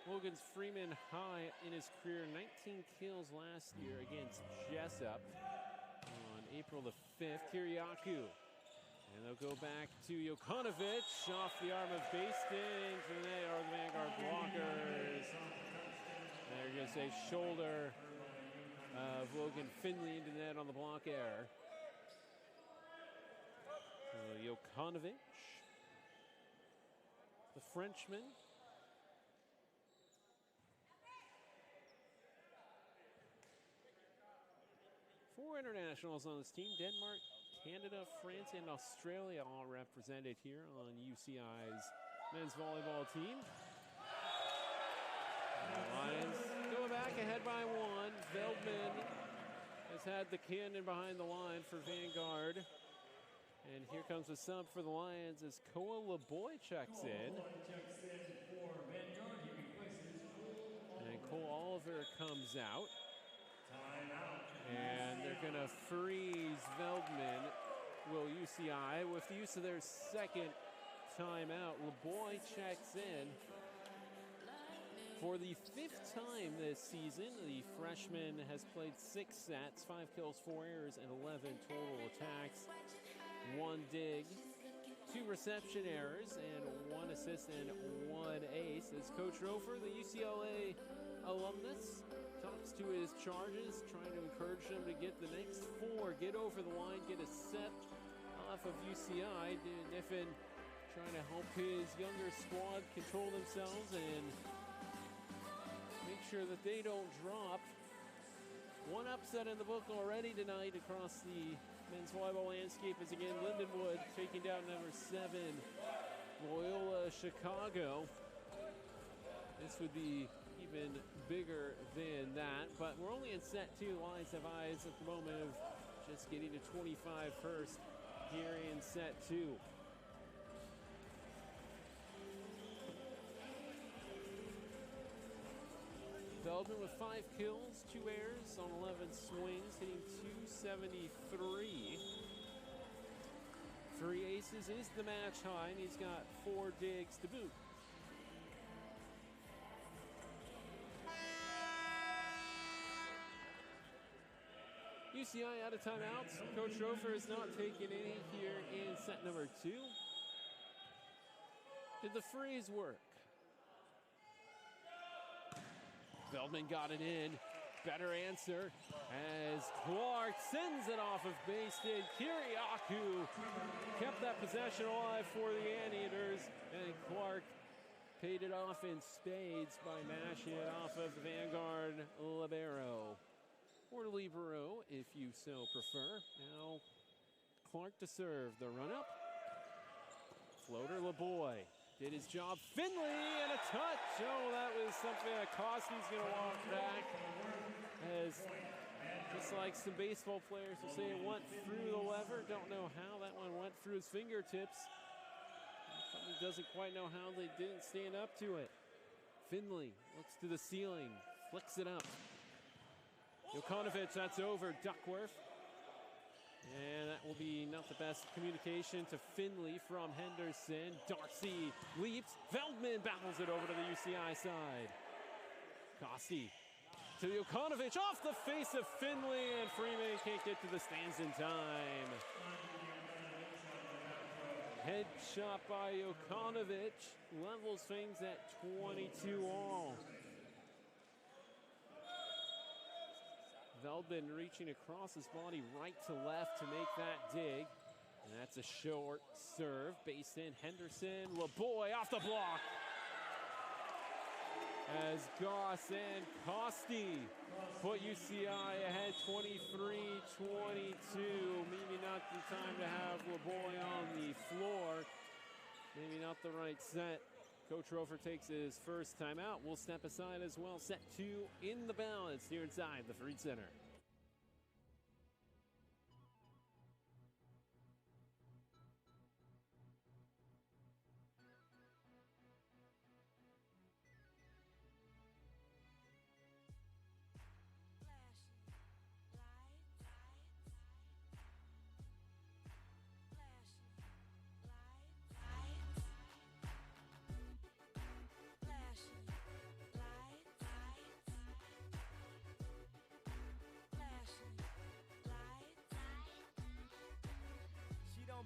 Logan's Freeman high in his career, 19 kills last year against Jessup on April the 5th. Kiriakou, and they'll go back to Jokanovic off the arm of Basting. And they are the Vanguard blockers. They're going to say shoulder of Logan Finley into net on the block error. Jokanovic, the Frenchman. 4 internationals on this team. Denmark, Canada, France, and Australia all represented here on UCI's men's volleyball team. The Lions go back ahead by 1. Veldman has had the cannon behind the line for Vanguard. And here comes a sub for the Lions as Koa LeBoy checks in. And Cole Oliver comes out. And they're going to freeze Veldman, will UCI, with the use of their second timeout. LeBoy checks in. For the 5th time this season, the freshman has played 6 sets, 5 kills, 4 errors, and 11 total attacks. 1 dig, 2 reception errors, and 1 assist and 1 ace. As Coach Rofer, the UCLA alumnus, talks to his charges, trying to encourage them to get the next 4, get over the line, get a set off of UCI. Niffen trying to help his younger squad control themselves and make sure that they don't drop. 1 upset in the book already tonight across the men's volleyball landscape is again Lindenwood taking down number 7, Loyola Chicago. This would be even bigger than that, but we're only in set 2. Lions have eyes at the moment of just getting to 25 first here in set 2. Veldman with 5 kills, 2 errors on 11 swings, hitting .273. 3 aces is the match high, and he's got 4 digs to boot. UCI out of timeouts. Coach Rofer is not taking any here in set number 2. Did the freeze work? Veldman got it in. Better answer as Clark sends it off of base. Did Kiriakou kept that possession alive for the Anteaters, and Clark paid it off in spades by mashing it off of the Vanguard libero. Or libero, if you so prefer. Now, Clark to serve the run-up. Floater LeBoy did his job. Finley and a touch. Oh, that was something that Costy's going to walk back. As just like some baseball players will say, it went through the lever. Don't know how that one went through his fingertips. He doesn't quite know how they didn't stand up to it. Finley looks to the ceiling, flicks it up. Jokanovic, that's over. Duckworth. And that will be not the best communication to Finley from Henderson. Darcy leaps. Veldman battles it over to the UCI side. Costi to Jokanovic, off the face of Finley, and Freeman can't get to the stands in time. Head shot by Jokanovic levels things at 22 all. Veldman reaching across his body right to left to make that dig. And that's a short serve. Based in Henderson. LeBoy off the block. As Goss and Costi put UCI ahead 23-22. Maybe not the time to have LeBoy on the floor. Maybe not the right set. Coach Rofer takes his first timeout. We'll step aside as well. Set 2 in the balance here inside the Freed Center.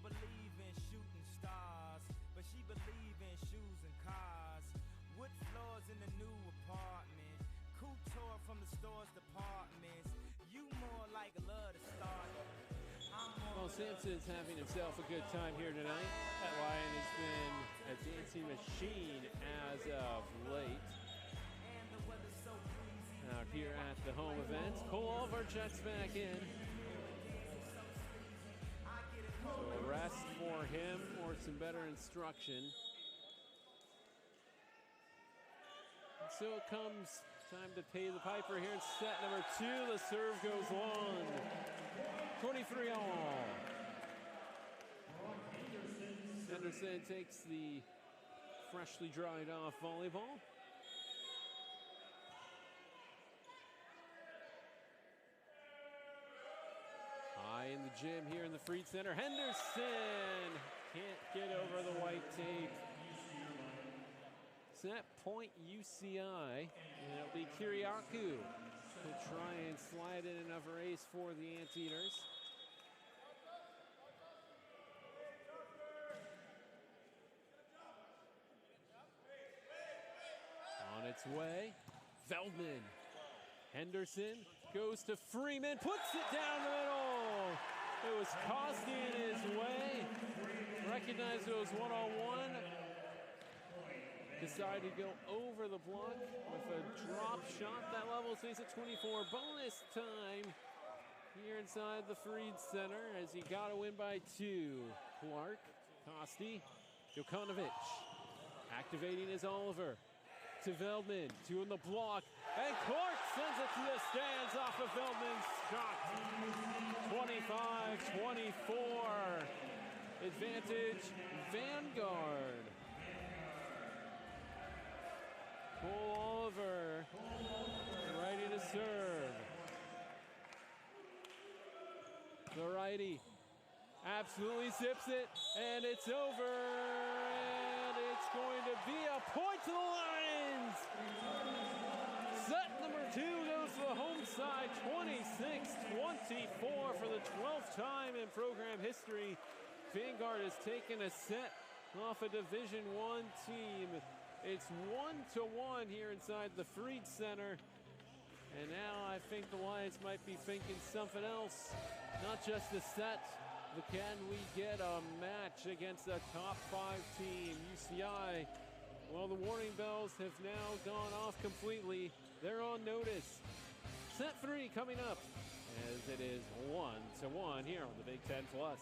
Believe in shooting stars, but she believe in shoes and cars. Wood floors in the new apartment, couture from the store's departments. You more like love to start. Well, Sampson's having himself a good time here tonight. That Lion has been a dancing machine as of late. Out here at the home event, Cole Oliver checks back in. rest for him or some better instruction. And so it comes time to pay the piper here in set number 2. The serve goes long. 23 all. Henderson takes the freshly dried off volleyball. High in the gym here in the Freed Center. Henderson can't get over the white tape. Set point UCI. And it'll be Kiriakou to try and slide in another ace for the Anteaters. On its way, Veldman. Henderson goes to Freeman, puts it down the middle. It was Costi in his way. Recognized it was one-on-one. Decided to go over the block with a drop shot. That level stays at 24. Bonus time here inside the Freed Center as he got a win by 2. Clark, Costi, Jokanovic. Activating is Oliver. To Veldman, 2 in the block, and Clark sends it to the stands off of Veldman's shot. 25-24, advantage Vanguard. Cole Oliver, righty to serve. The righty absolutely zips it, and it's over, and it's going to be a point to the Lions. Set number 2 goes to the home side, 26-24 for the 12th time in program history. Vanguard has taken a set off a Division I team. It's 1-1 here inside the Freed Center. And now I think the Lions might be thinking something else. Not just a set, but can we get a match against a top 5 team, UCI? Well, the warning bells have now gone off completely. They're on notice. Set 3 coming up as it is 1-1 here on the Big Ten Plus.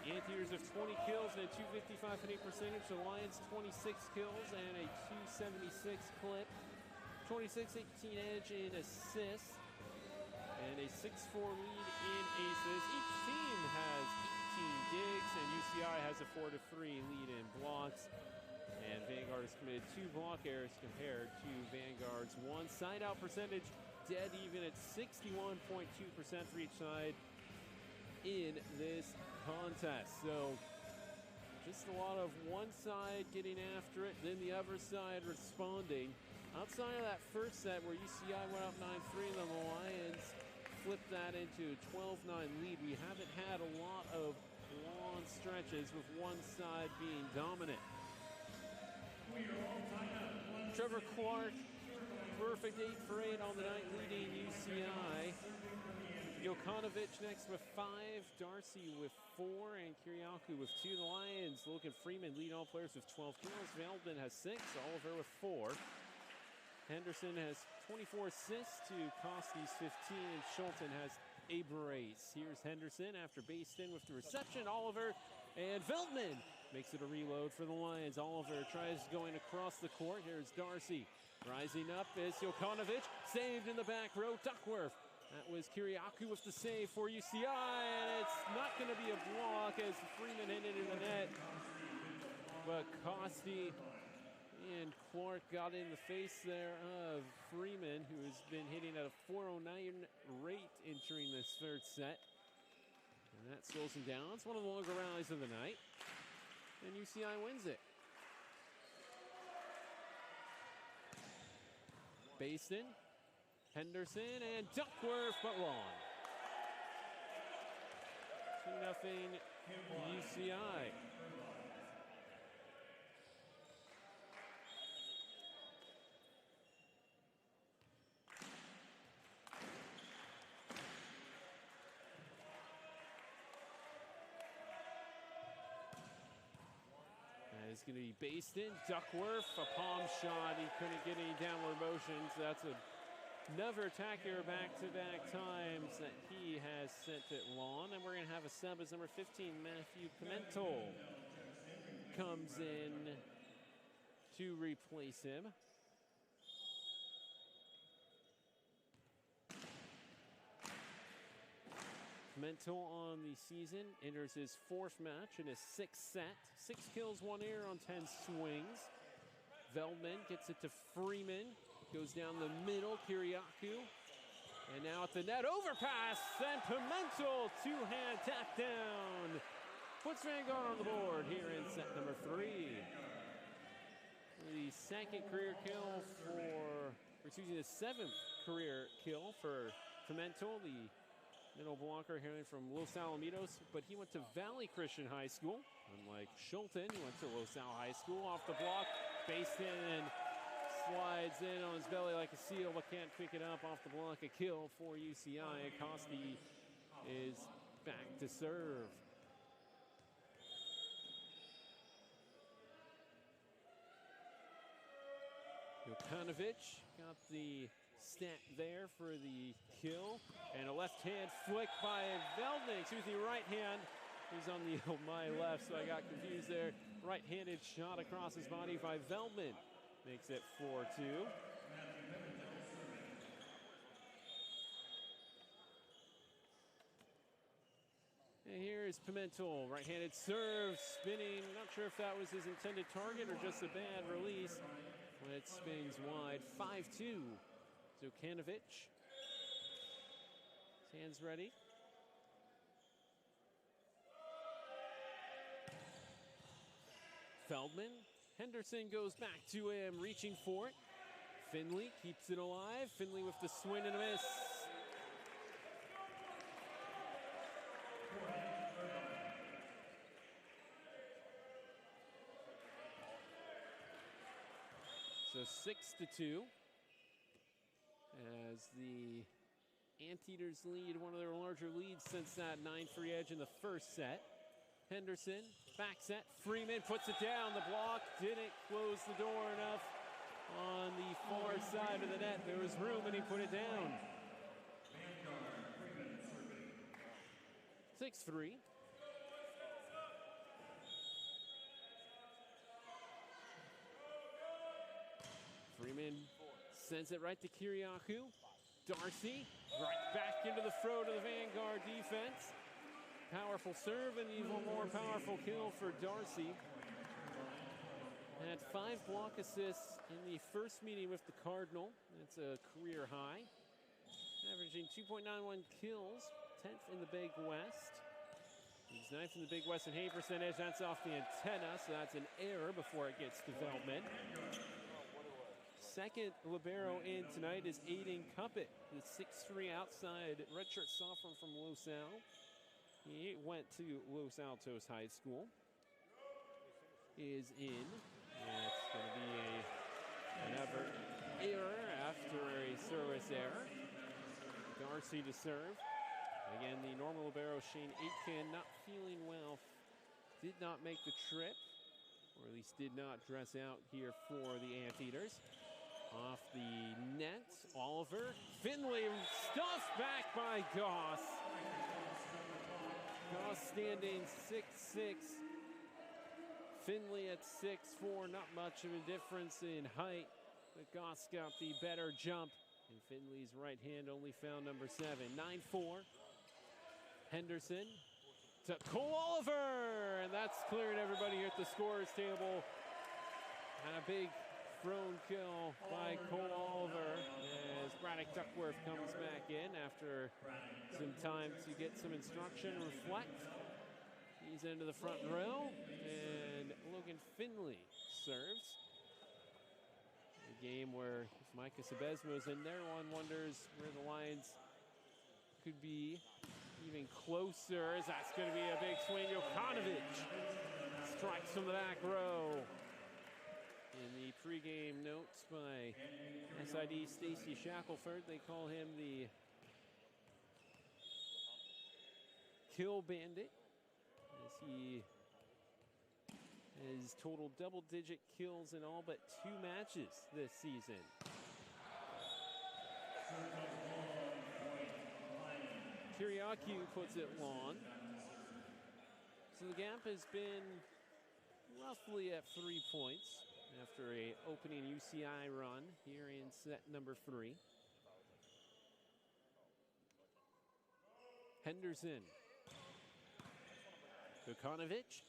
The Anteaters have 20 kills and a 255 hitting percentage. The Lions 26 kills and a 276 clip. 26-18 edge in assists and a 6-4 lead in aces. Each team has 18 digs and UCI has a 4-3 lead in blocks. And Vanguard has committed 2 block errors compared to Vanguard's 1. Side out percentage dead even at 61.2% for each side in this contest. So just a lot of one side getting after it, then the other side responding. Outside of that first set where UCI went up 9-3 and then the Lions flipped that into a 12-9 lead, we haven't had a lot of long stretches with one side being dominant. Trevor Clark, perfect 8 for 8 on the night, leading UCI. Jokanovic next with 5, Darcy with 4, and Kiriakou with 2. The Lions, Logan Freeman lead all players with 12 kills. Veldman has 6, Oliver with 4. Henderson has 24 assists to Costi's 15, and Schulten has a brace. Here's Henderson after Baston with the reception. Oliver and Veldman makes it a reload for the Lions. Oliver tries going across the court. Here's Darcy. Rising up is Jokanovic. Saved in the back row. Duckworth. That was Kiriakou with the save for UCI, and it's not going to be a block as Freeman hit it in the net. But Costi and Clark got in the face there of Freeman, who has been hitting at a 409 rate entering this third set. And that slows him down. It's one of the longer rallies of the night. And UCI wins it. Baston, Henderson, and Duckworth, but wrong. 2-0 UCI. As It's going to be based in. Duckworth, a palm shot. He couldn't get any downward motion. So that's another attack error back-to-back times that he has sent it long. And we're going to have a sub as number 15, Matthew Pimentel, comes in to replace him. Pimentel on the season enters his 4th match in his 6th set. 6 kills, 1 error on 10 swings. Veldman gets it to Freeman. Goes down the middle, Kiriakou. And now at the net, overpass, and Pimentel, 2-hand tap down. Puts Vanguard on the board here in set number 3. The 2nd career kill the 7th career kill for Pimentel, the middle blocker here from Los Alamitos, but he went to Valley Christian High School. Unlike Schulten, he went to Los Al High School. Off the block, based in and slides in on his belly like a seal, but can't pick it up off the block. A kill for UCI. Acosti is back to serve. Jokanovic got the stat there for the kill, and a left hand flick by Veldman, right hand. He's on the my left, so I got confused there. Right-handed shot across his body by Veldman. Makes it 4-2. And here is Pimentel, right-handed serve, spinning. Not sure if that was his intended target or just a bad release. When it spins wide, 5-2. Jokanovic. His hands ready. Feldman. Henderson goes back to him, reaching for it. Finley keeps it alive. Finley with the swing and a miss. So 6-2. As the Anteaters lead one of their larger leads since that 9-3 edge in the first set. Henderson, back set, Freeman puts it down. The block didn't close the door enough on the far side of the net. There was room and he put it down. 6-3. Freeman sends it right to Kiriakou. Darcy, right back into the throat of the Vanguard defense. Powerful serve and even more powerful kill for Darcy. Had 5 block assists in the first meeting with the Cardinal. That's a career high. Averaging 2.91 kills, 10th in the Big West. He's 9th in the Big West in hay percentage. That's off the antenna, so that's an error before it gets development. Second libero in tonight is Aiden Cuppet, the 6'3" outside redshirt sophomore from Los Al. He went to Los Altos High School. Is in. That's going to be another error after a service error. Darcy to serve. Again, the normal libero Shane Aitken not feeling well. Did not make the trip, or at least did not dress out here for the Anteaters. Off the net, Oliver. Finley stuffed back by Goss. Goss standing 6'6". Finley at 6'4". Not much of a difference in height, but Goss got the better jump. And Finley's right hand only found number 7. 9-4. Henderson to Cole Oliver. And that's cleared everybody here at the scorer's table. And a big thrown kill by Cole Oliver as Braddock Duckworth comes back in after some time to get some instruction, reflect. He's into the front row, and Logan Finley serves. A game where if Micah Sebesmo's in there, one wonders where the Lions could be even closer, as that's going to be a big swing. Jokanovic strikes from the back row. In the pregame notes by SID Stacy Shackelford, they call him the Kill Bandit, as he His total double-digit kills in all but 2 matches this season. Kiriakou puts it long. So the gap has been roughly at 3 points after a opening UCI run here in set number 3. Henderson. Vukanovic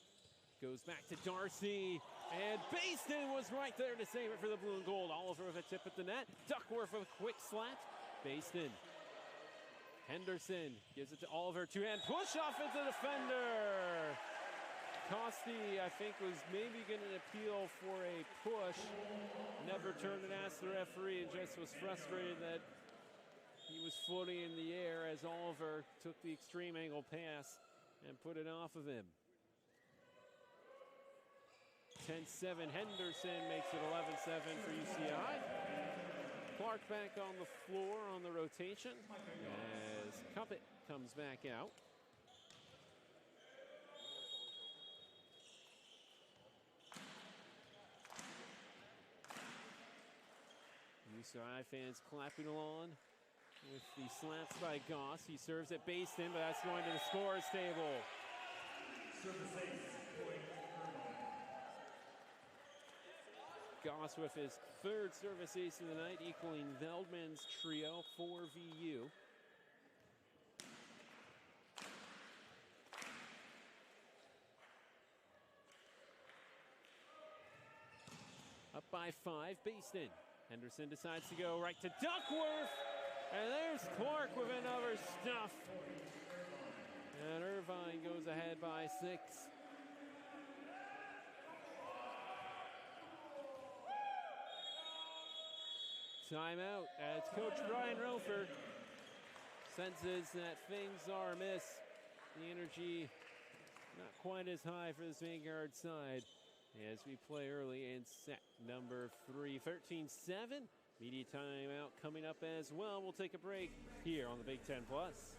goes back to Darcy, and Baston was right there to save it for the blue and gold. Oliver with a tip at the net. Duckworth with a quick slat. Baston. Henderson gives it to Oliver, two-hand push off into the defender. Costi, I think, was maybe going to appeal for a push. Never turned and asked the referee, and just was frustrated that he was floating in the air as Oliver took the extreme angle pass and put it off of him. 10-7, Henderson makes it 11-7 for UCI. Clark back on the floor on the rotation as Cuppet comes back out. UCI fans clapping along with the slaps by Goss. He serves at Baston, but that's going to the scorer's table. Goss with his 3rd service ace of the night, equaling Veldman's trio for VU. Up by 5, Baston. Henderson decides to go right to Duckworth. And there's Clark with another stuff. And Irvine goes ahead by 6. Timeout as Coach Brian Rofer senses that things are amiss. The energy not quite as high for this Vanguard side as we play early in set number 3. 13-7. Media timeout coming up as well. We'll take a break here on the Big Ten Plus.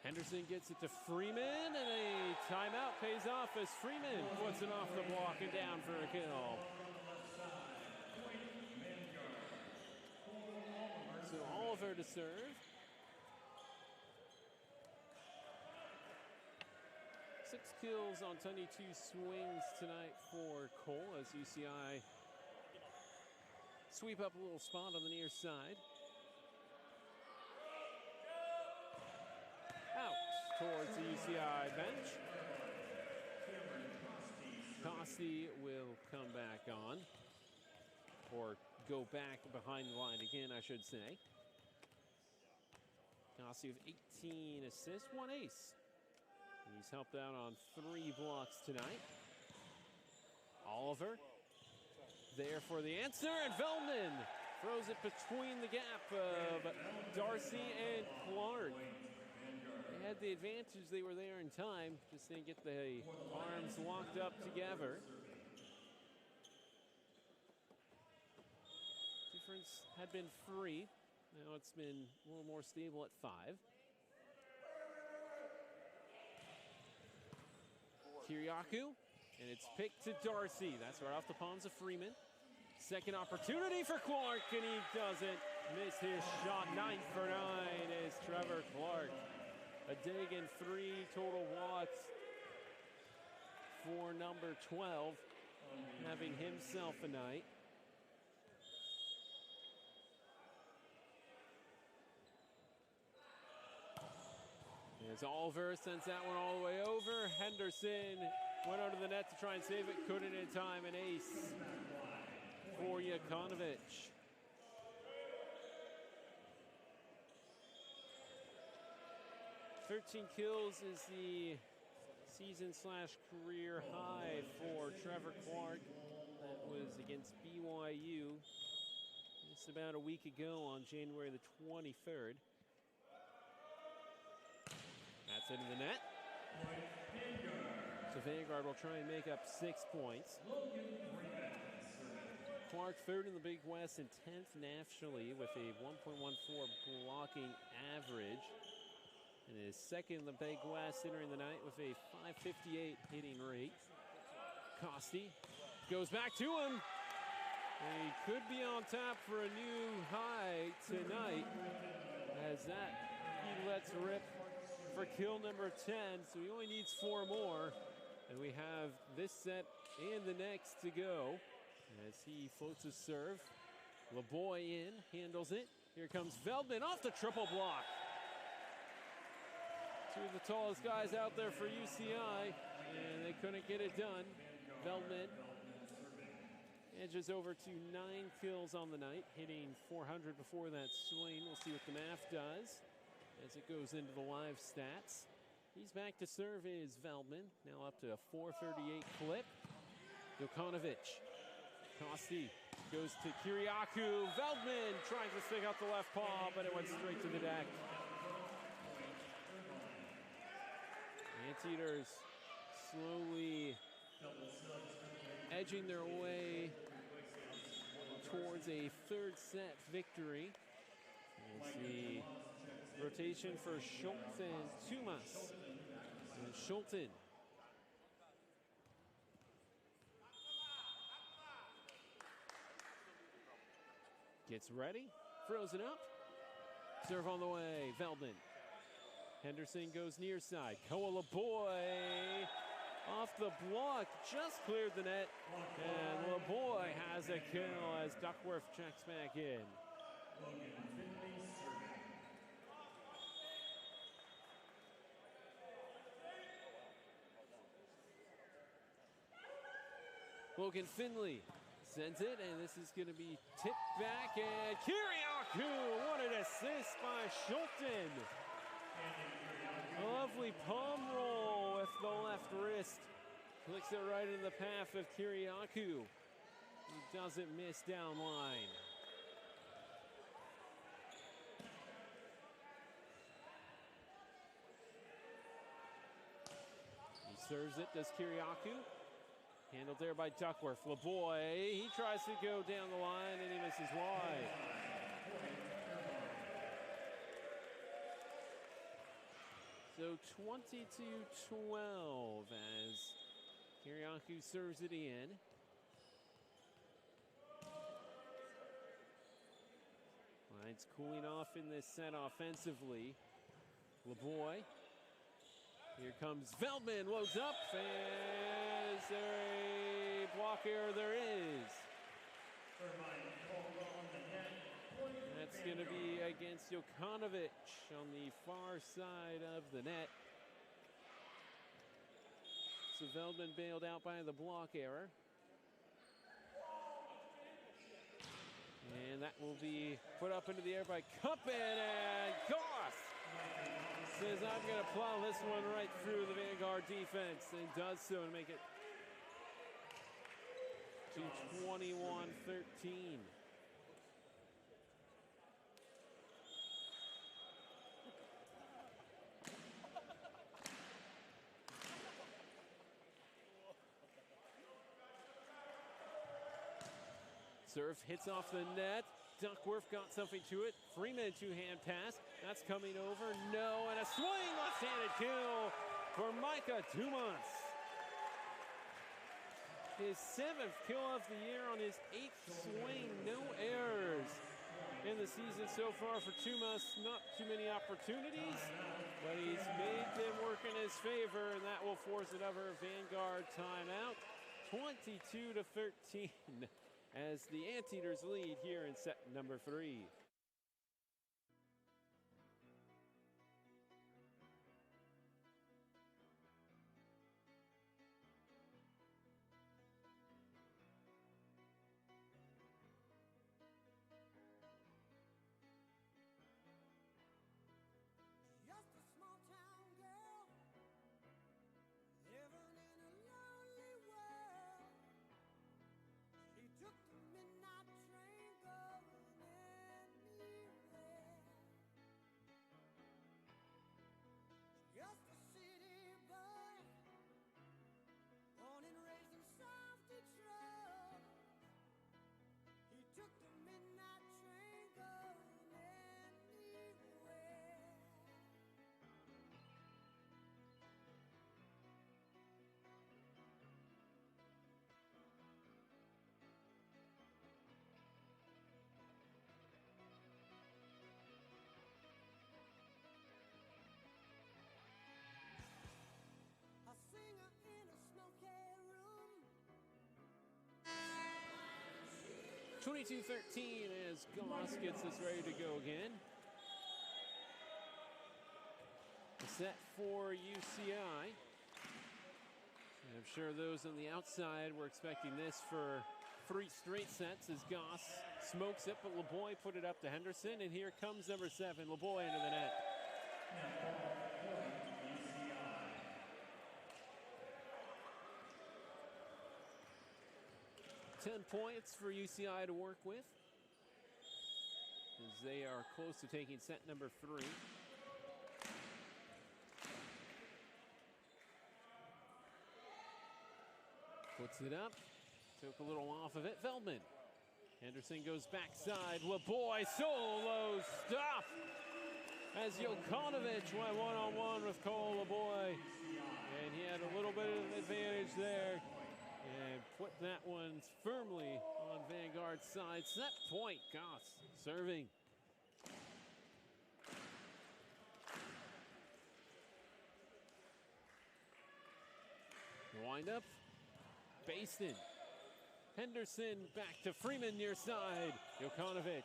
Henderson gets it to Freeman, and a timeout pays off as Freeman puts it off the block and down for a kill. So Oliver to serve. 6 kills on 22 swings tonight for Cole as UCI sweep up a little spot on the near side. Out towards the UCI bench. Costi will come back on, or go back behind the line again, I should say. Costi with 18 assists, 1 ace. And he's helped out on 3 blocks tonight. Oliver there for the answer, and Veldman throws it between the gap of Darcy and Clark. They had the advantage. They were there in time. Just didn't get the arms locked up together. Difference had been 3. Now it's been a little more stable at 5. Kiriakou, and it's picked to Darcy. That's right off the palms of Freeman. Second opportunity for Clark, and he doesn't miss his shot. 9 for 9 is Trevor Clark. A dig and 3 total blocks for number 12, having himself a night. As Oliver sends that one all the way over. Henderson went under the net to try and save it. Couldn't in time. An ace for Jokanovic. 13 kills is the season/career high for Trevor Clark. That was against BYU just about a week ago on January the 23rd. That's into the net. So Vanguard will try and make up 6 points. Clark third in the Big West and 10th nationally with a 1.14 blocking average. And is second in the Big West, entering the night with a 558 hitting rate. Costi goes back to him. And he could be on tap for a new high tonight, as that he lets rip for kill number 10. So he only needs 4 more. And we have this set and the next to go as he floats a serve. LeBoy in, handles it. Here comes Veldman off the triple block. 2 of the tallest guys out there for UCI, and they couldn't get it done. Veldman edges over to 9 kills on the night, hitting 400 before that swing. We'll see what the math does as it goes into the live stats. He's back to serve is Veldman, now up to a 438 clip. Jokanovic. Costi goes to Kiriakou. Veldman trying to stick out the left paw, but it went straight to the deck. Anteaters slowly edging their way towards a 3rd set victory. As the rotation for Schultz and Tumas. And Schulten gets ready, frozen up. Serve on the way, Veldman. Henderson goes near side. Koala Boy off the block, just cleared the net. And LeBoy has a kill as Duckworth checks back in. Logan Finley sends it, and this is going to be tipped back. And Kiriakou, what an assist by Schulten. A lovely palm roll with the left wrist. Clicks it right in the path of Kiriakou. He doesn't miss down line. He serves it, does Kiriakou. Handled there by Duckworth. LeBoy, he tries to go down the line and he misses wide. So 22-12 as Kiriakou serves it in. Line's cooling off in this set offensively. LeBoy. Here comes Veldman, loads up, and is there a block error? There is. That's going to be against Jokanovic on the far side of the net. So Veldman bailed out by the block error. And that will be put up into the air by Cuppen, and Goff says, I'm going to plow this one right through the Vanguard defense, and does so to make it to 21-13. Serve hits off the net. Duckworth got something to it. Freeman two-hand pass. That's coming over. No, and a swing left-handed kill for Micah Dumas. His 7th kill of the year on his 8th swing. No errors in the season so far for Dumas. Not too many opportunities, but he's made them work in his favor, and that will force another Vanguard timeout. 22-13 as the Anteaters lead here in set number 3. Just a small town girl living in a lonely world. She took the midnight train going anywhere. Just a city boy, born and raised in South Detroit. He took the midnight train going anywhere. A singer in a smoky room. 22-13 as Goss gets us ready to go again. A set for UCI. And I'm sure those on the outside were expecting this for 3 straight sets as Goss smokes it, but LeBoy put it up to Henderson, and here comes number 7, LeBoy into the net. 10 points for UCI to work with as they are close to taking set number 3. Puts it up, took a little off of it. Feldman. Henderson goes backside. LeBoy solo stop as Jokanovic went one-on-one with Cole LeBoy. And he had a little bit of an advantage there. And put that one firmly on Vanguard's side. Set point, Goss serving. The windup, Baston. Henderson back to Freeman near side. Jokanovic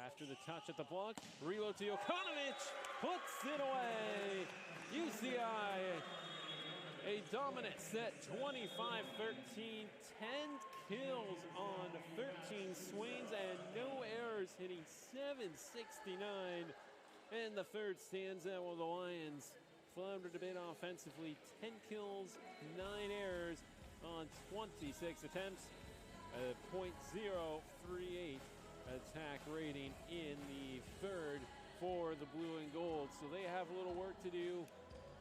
after the touch at the block. Reload to Jokanovic, puts it away. UCI. A dominant set, 25-13, 10 kills on 13 swings and no errors, hitting .769. And the third stanza while the Lions floundered a bit offensively. 10 kills, 9 errors on 26 attempts. A .038 attack rating in the third for the blue and gold. So they have a little work to do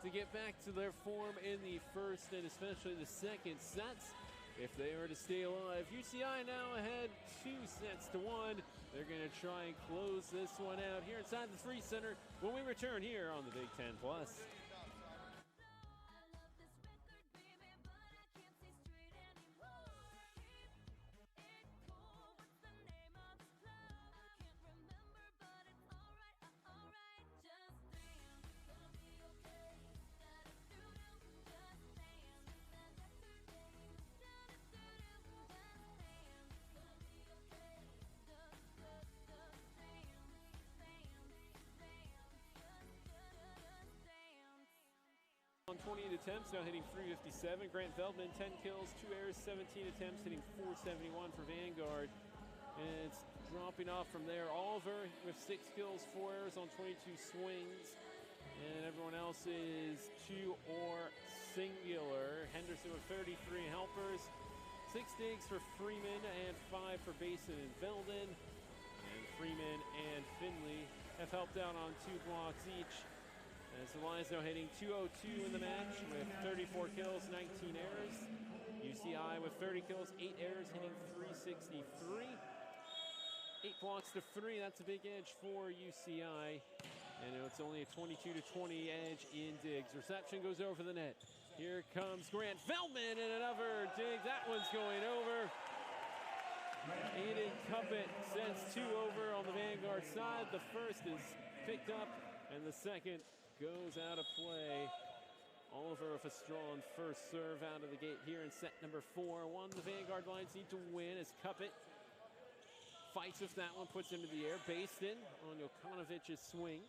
to get back to their form in the first and especially the second sets if they are to stay alive. UCI now ahead 2-1. They're going to try and close this one out here inside the 3 center when we return here on the Big Ten Plus. On 28 attempts, now hitting .357. Grant Feldman, 10 kills, 2 errors, 17 attempts, hitting .471 for Vanguard. And it's dropping off from there. Oliver with 6 kills, 4 errors on 22 swings. And everyone else is 2 or singular. Henderson with 33 helpers. 6 digs for Freeman and 5 for Basin and Velden. And Freeman and Finley have helped out on 2 blocks each. As the Lions now hitting .202 in the match with 34 kills, 19 errors. UCI with 30 kills, 8 errors, hitting .363. 8 blocks to 3. That's a big edge for UCI. And it's only a 22-20 edge in Diggs. Reception goes over the net. Here comes Grant Feldman and another dig. That one's going over. Aiden Cuppett sends 2 over on the Vanguard side. The first is picked up, and the second goes out of play. Oliver with a strong first serve out of the gate here in set number 4. One the Vanguard lines need to win as Cuppett fights with that one, puts him into the air. Based-in on Jokanovic's swing.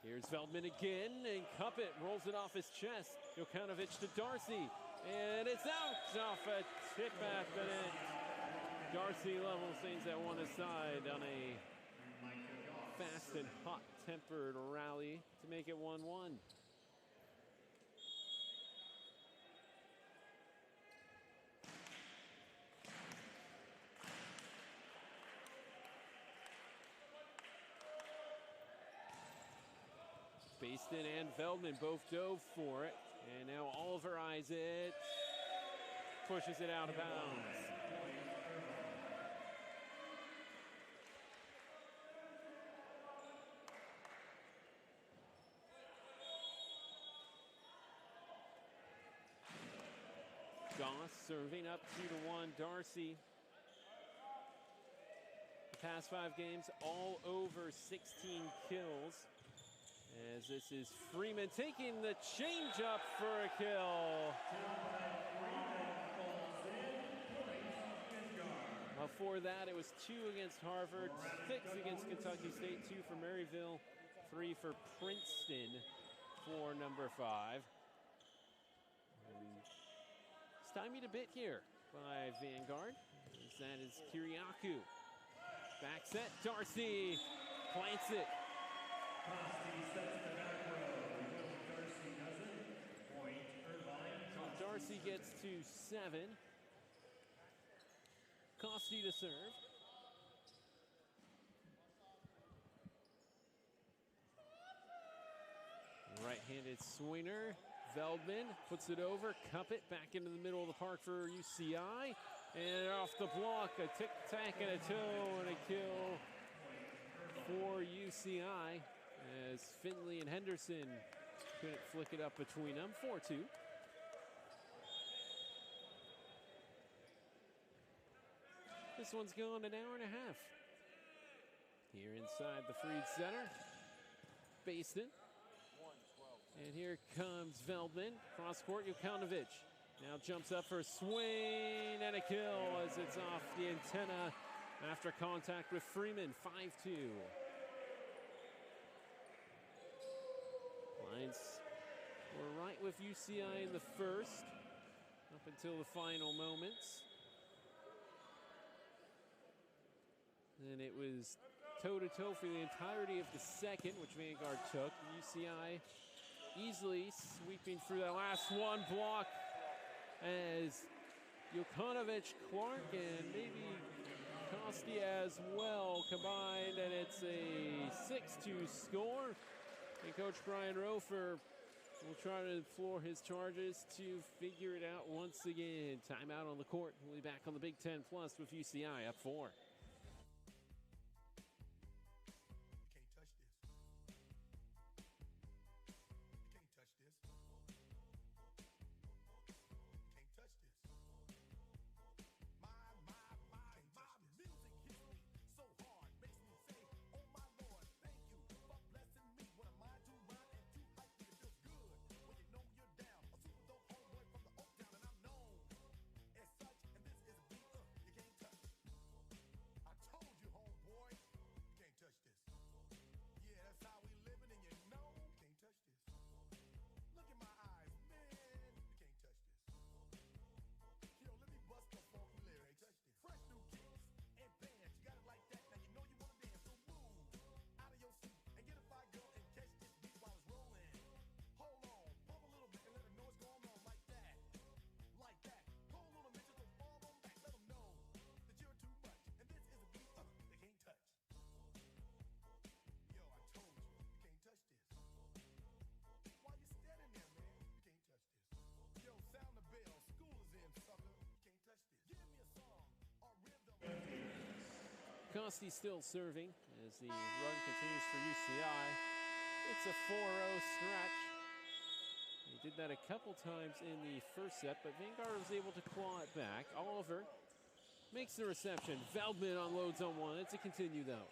Here's Feldman again, and Cuppett rolls it off his chest. Jokanovic to Darcy, and it's out off a tip at the net. Darcy levels things at one aside on a fast and hot-tempered rally to make it 1-1. Baston and Feldman both dove for it, and now Oliver eyes it, pushes it out of bounds. Goss serving up 2-1. Darcy. The past 5 games, all over 16 kills. As this is Freeman taking the change up for a kill. Before that, it was 2 against Harvard, 6 against Kentucky State, 2 for Maryville, 3 for Princeton for number 5. Stymied a bit here by Vanguard. That is Kiriakou. Back set, Darcy plants it. So Darcy gets to 7. Costi to serve. Right-handed swinger. Veldman puts it over. Cuppett back into the middle of the park for UCI. And off the block, a tic-tac and a toe and a kill for UCI. As Finley and Henderson couldn't flick it up between them. 4-2. This one's gone an hour and a half. Here inside the Freed Center. Baston. And here comes Veldman. Cross court, Jokanovic. Now jumps up for a swing and a kill as it's off the antenna after contact with Freeman. 5-2. Lines were right with UCI in the first, up until the final moments. And it was toe-to-toe for the entirety of the second, which Vanguard took. UCI easily sweeping through that last one block as Jokanovic, Clark, and maybe Costi as well combined, and it's a 6-2 score. And Coach Brian Rofer will try to floor his charges to figure it out once again. Timeout on the court. We'll be back on the Big Ten Plus with UCI up 4. Costi still serving as the run continues for UCI. It's a 4-0 stretch. He did that a couple times in the first set, but Vanguard was able to claw it back. Oliver makes the reception. Veldman unloads on one. It's a continue, though.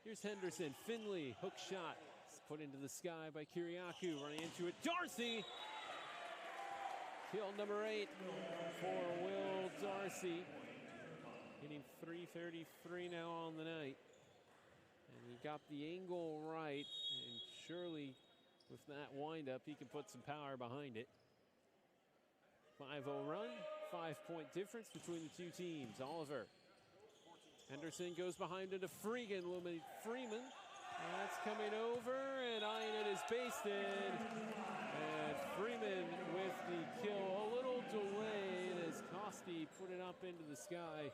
Here's Henderson. Finley, hook shot. It's put into the sky by Kiriakou. Running into it. Darcy! Kill number 8 for Will Darcy. Hitting .333 now on the night. And he got the angle right. And surely with that windup, he can put some power behind it. 5-0 run, 5-point difference between the two teams. Oliver. Henderson goes behind it to Freeman. Freeman. That's coming over, and eyeing it is Basted. And Freeman with the kill. A little delayed as Costi put it up into the sky.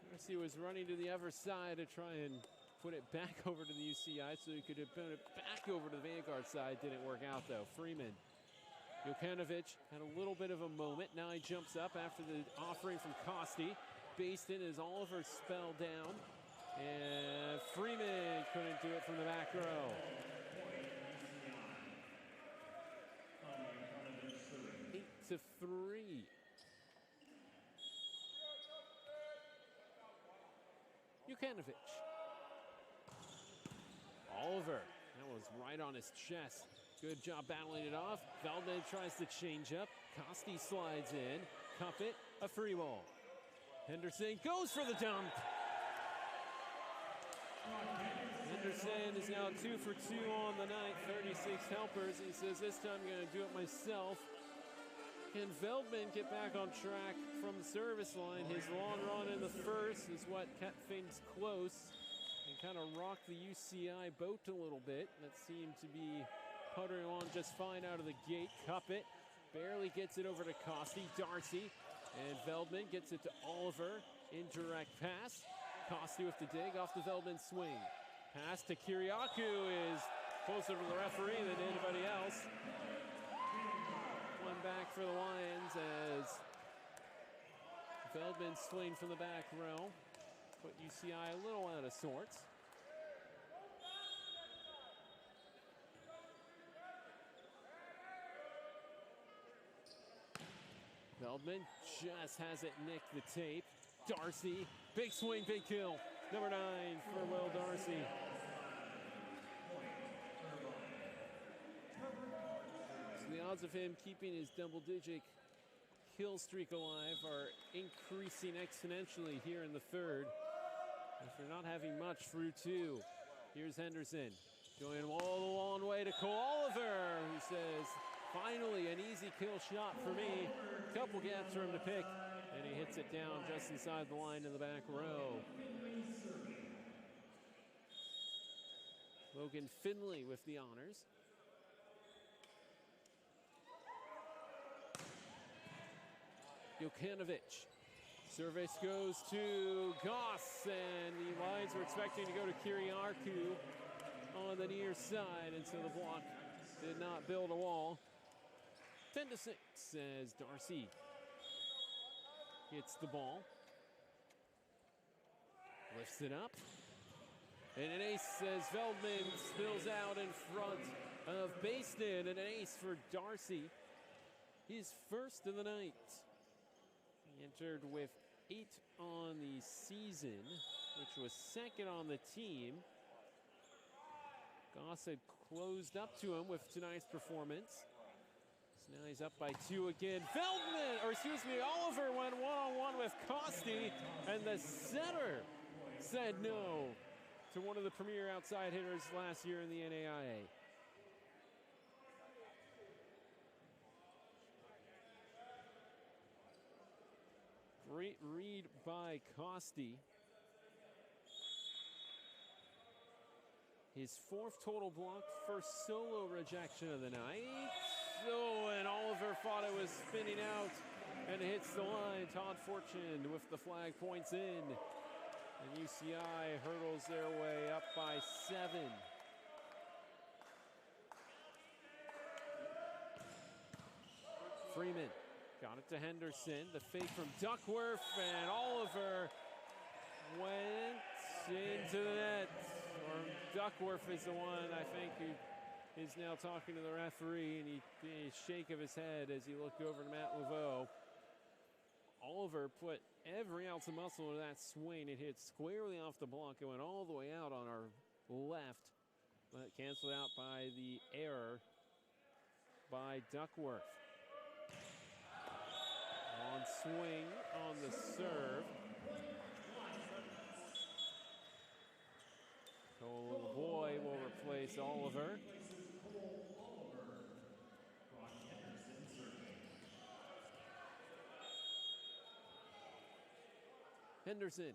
Darcy was running to the other side to try and put it back over to the UCI so he could have put it back over to the Vanguard side. Didn't work out, though. Freeman. Jokanovic had a little bit of a moment. Now he jumps up after the offering from Costi. Based in as Oliver spelled down. And Freeman couldn't do it from the back row. 8-3. Jokanovic. Oliver. That was right on his chest. Good job battling it off. Veldman tries to change up. Costi slides in. Cup it. A free ball. Henderson goes for the dump. Henderson is now 2 for 2 on the night. 36 helpers. He says, this time I'm going to do it myself. Can Veldman get back on track from the service line? His long run in the first is what kept things close and kind of rocked the UCI boat a little bit. That seemed to be puttering on just fine out of the gate. Cup it. Barely gets it over to Costi. Darcy. And Veldman gets it to Oliver. Indirect pass. Costi with the dig off the Veldman swing. Pass to Kiriakou is closer to the referee than anybody else. One back for the Lions as Veldman swing from the back row. Put UCI a little out of sorts. Veldman just has it nick the tape. Darcy, big swing, big kill. Number 9 for Will Darcy. So the odds of him keeping his double-digit kill streak alive are increasing exponentially here in the third. After not having much through 2. Here's Henderson going all the long way to Cole Oliver, who says, finally an easy kill shot for me. Couple gaps for him to pick, and he hits it down just inside the line in the back row. Logan Finley with the honors. Jokanovic. Service goes to Goss, and the Lions were expecting to go to Kiriakou on the near side, and so the block did not build a wall. 10-6 as Darcy gets the ball. Lifts it up. And an ace as Veldman spills out in front of Basted, and an ace for Darcy. His first of the night. He entered with 8 on the season, which was second on the team. Goss had closed up to him with tonight's performance. So now he's up by 2 again. Oliver went one-on-one with Costi, and the setter said no to one of the premier outside hitters last year in the NAIA. Great read by Costi. His 4th total block, first solo rejection of the night. Oh, and Oliver thought it was spinning out and hits the line. Todd Fortune with the flag points in. And UCI hurdles their way up by 7. Freeman got it to Henderson. The fake from Duckworth, and Oliver went into the net. Or Duckworth is the one, I think, who is now talking to the referee, and he a shake of his head as he looked over to Matt Laveau. Oliver put every ounce of muscle into that swing. It hit squarely off the block. It went all the way out on our left, but canceled out by the error by Duckworth. On swing on the serve. Cole Boy will replace Oliver. Henderson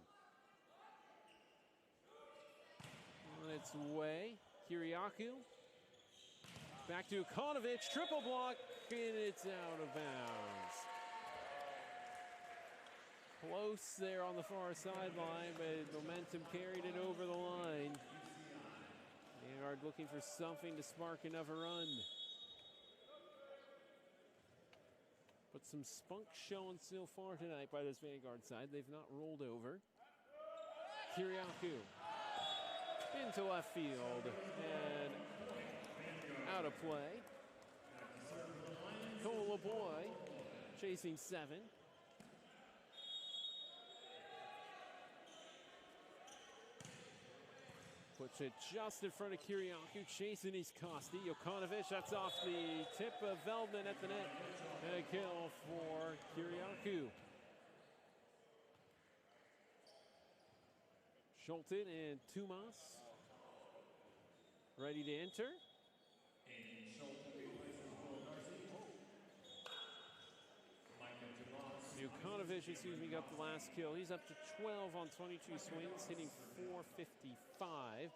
on its way. Kiriakou. Back to Konovic. Triple block, and it's out of bounds. Close there on the far sideline, but momentum carried it over the line. Vanguard looking for something to spark another run. But some spunk showing so far tonight by this Vanguard side. They've not rolled over. Kiriakou into left field and out of play. Cole Boy chasing 7. Puts it just in front of Kiriakou, chasing his Kosti. Jokanovic, that's off the tip of Veldman at the net. And a kill for Kiriakou. Schulten and Tumas ready to enter. Jokanovic, got the last kill. He's up to 12 on 22 swings, hitting .455.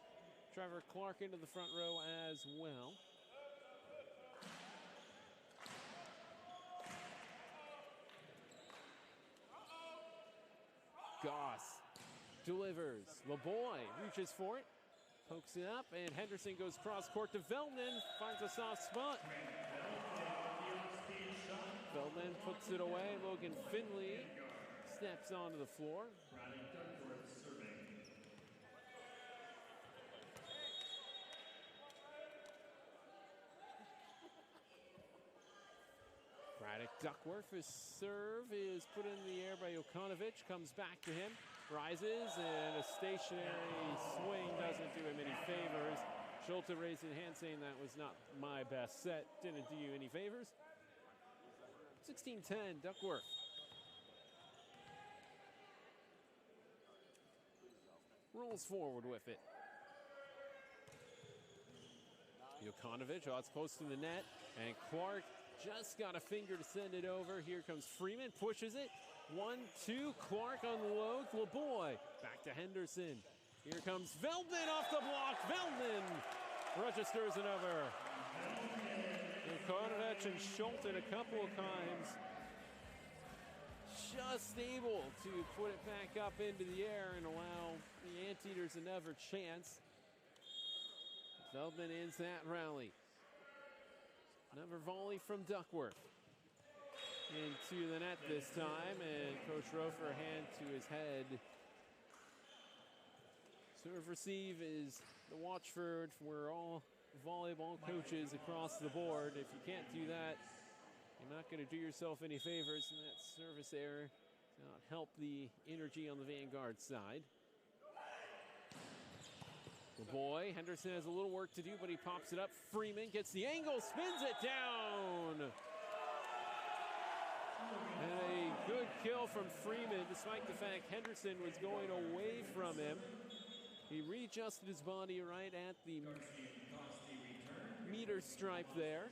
Trevor Clark into the front row as well. Goss delivers. LeBoy reaches for it, pokes it up, and Henderson goes cross court to Veldman, finds a soft spot. Veldman puts it away. Logan Finley steps onto the floor. Braddock Duckworth, his serve is put in the air by Jokanovic, comes back to him, rises, and a stationary swing doesn't do him any favors. Schulte raised his hand saying that was not my best set, didn't do you any favors. 16-10, Duckworth. Rolls forward with it. Jokanovic, it's close to the net, and Clark just got a finger to send it over. Here comes Freeman, pushes it. 1-2, Clark on the low. LeBoy, back to Henderson. Here comes Veldman off the block. Veldman registers another. Jokanovic and Schulten a couple of times just able to put it back up into the air and allow the Anteaters another chance. Veldman ends that rally. Another volley from Duckworth. Into the net this time, and Coach Rofer, hand to his head. Serve receive is the watchword for all volleyball coaches across the board. If you can't do that, you're not going to do yourself any favors, and that service error does not help the energy on the Vanguard side. The boy, Henderson has a little work to do, but he pops it up. Freeman gets the angle, spins it down. And a good kill from Freeman, despite the fact Henderson was going away from him. He readjusted his body right at the meter stripe there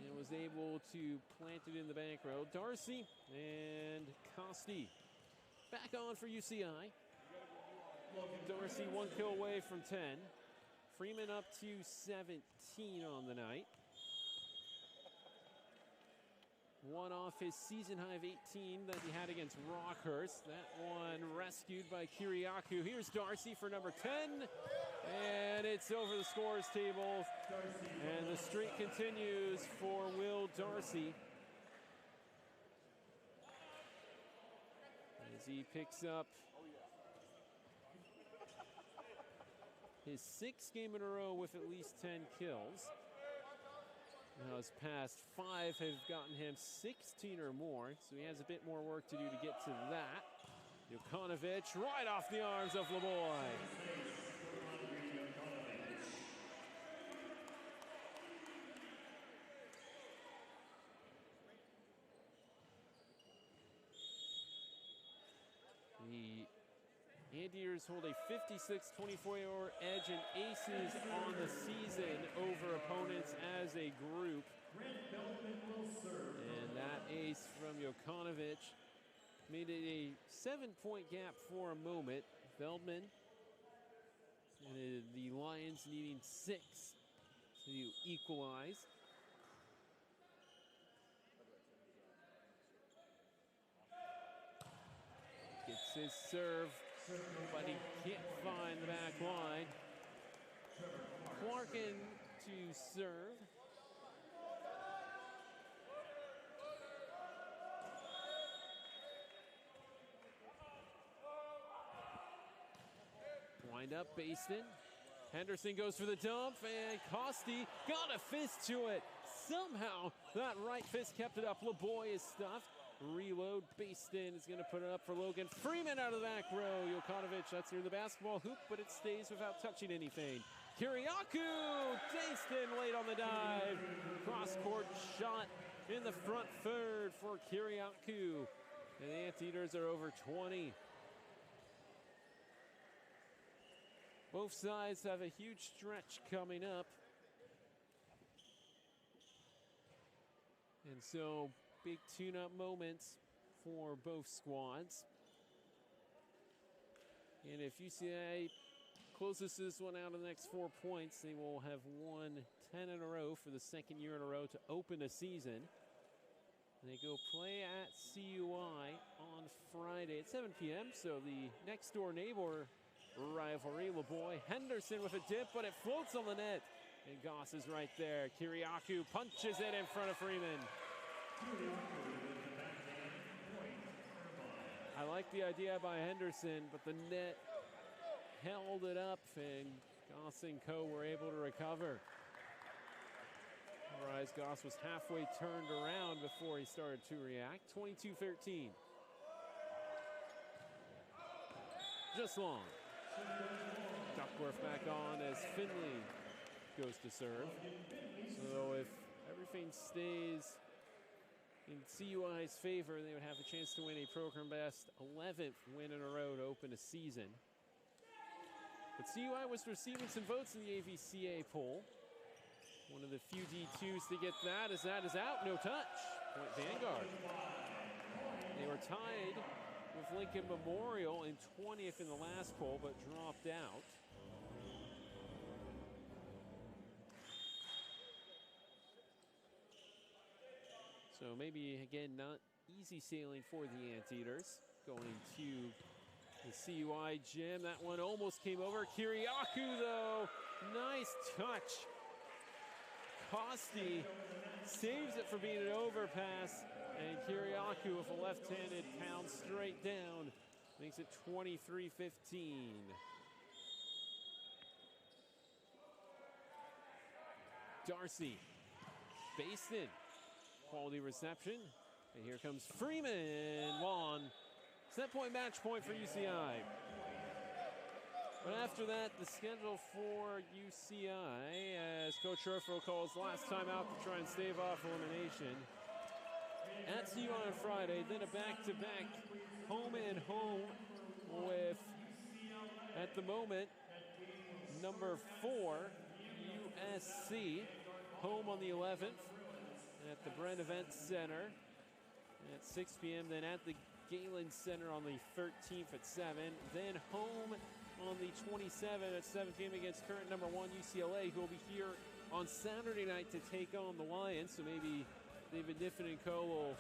and was able to plant it in the back row. Darcy and Kosti back on for UCI. Darcy 1 kill away from 10. Freeman up to 17 on the night. One off his season high of 18 that he had against Rockhurst. That one rescued by Kiriakou. Here's Darcy for number 10. And it's over the scores table. And the streak continues for Will Darcy, as he picks up his 6th game in a row with at least 10 kills. Now his past 5 have gotten him 16 or more, so he has a bit more work to do to get to that. Jokanovic right off the arms of Leboy. The Anteaters hold a 56-24 edge in aces on the season over opponents as a group. And that ace from Jokanovic made it a 7-point gap for a moment. Feldman and the Lions needing 6 to equalize. Gets his serve, but he can't find the back line. Clarkin to serve. Wind up, Baston. Henderson goes for the dump, and Costi got a fist to it. Somehow, that right fist kept it up. Leboy is stuffed. Reload. Baston is going to put it up for Logan Freeman out of the back row. Jokanovic, that's near the basketball hoop, but it stays without touching anything. Kiriakou! Baston late on the dive. Cross-court shot in the front third for Kiriakou. And the Anteaters are over 20. Both sides have a huge stretch coming up. And so, big tune-up moments for both squads. And if UCI closes this one out in the next 4 points, they will have won 10 in a row for the 2nd year in a row to open a season. And they go play at CUI on Friday at 7 p.m. So the next door neighbor rivalry. Leboy, Henderson with a dip, but it floats on the net. And Goss is right there. Kiriakou punches it in front of Freeman. I like the idea by Henderson, but the net held it up, and Goss and co were able to recover. Whereas Goss was halfway turned around before he started to react. 22-13. Just long. Duckworth back on as Finley goes to serve. So if everything stays in CUI's favor, they would have a chance to win a program best 11th win in a row to open a season. But CUI was receiving some votes in the AVCA poll. One of the few D2s to get that is out, no touch. Point Vanguard. They were tied with Lincoln Memorial in 20th in the last poll, but dropped out. So maybe, again, not easy sailing for the Anteaters. Going to the CUI gym. That one almost came over. Kiriakou, though. Nice touch. Costi saves it for being an overpass. And Kiriakou with a left-handed pound straight down. Makes it 23-15. Darcy. Baston. Quality reception. And here comes Freeman. One. Set point, match point for UCI. But after that, the schedule for UCI, as Coach Sherfo calls last time out to try and stave off elimination. At CUI on Friday, then a back-to-back home and home with, at the moment, number 4, USC, home on the 11th at the Brent Event Center at 6 p.m. Then at the Galen Center on the 13th at 7. Then home on the 27th at 7 p.m. against current number 1 UCLA, who will be here on Saturday night to take on the Lions. So maybe David Niffen and co will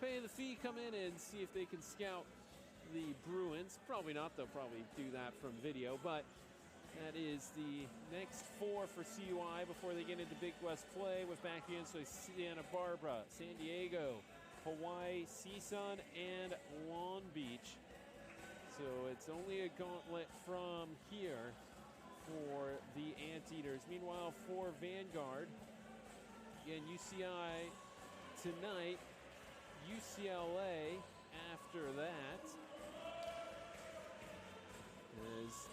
pay the fee, come in and see if they can scout the Bruins. Probably not. They'll probably do that from video, but that is the next 4 for CUI before they get into Big West play with back against Santa Barbara, San Diego, Hawaii, CSUN, and Long Beach. So it's only a gauntlet from here for the Anteaters. Meanwhile, for Vanguard, again, UCI tonight, UCLA after that. Is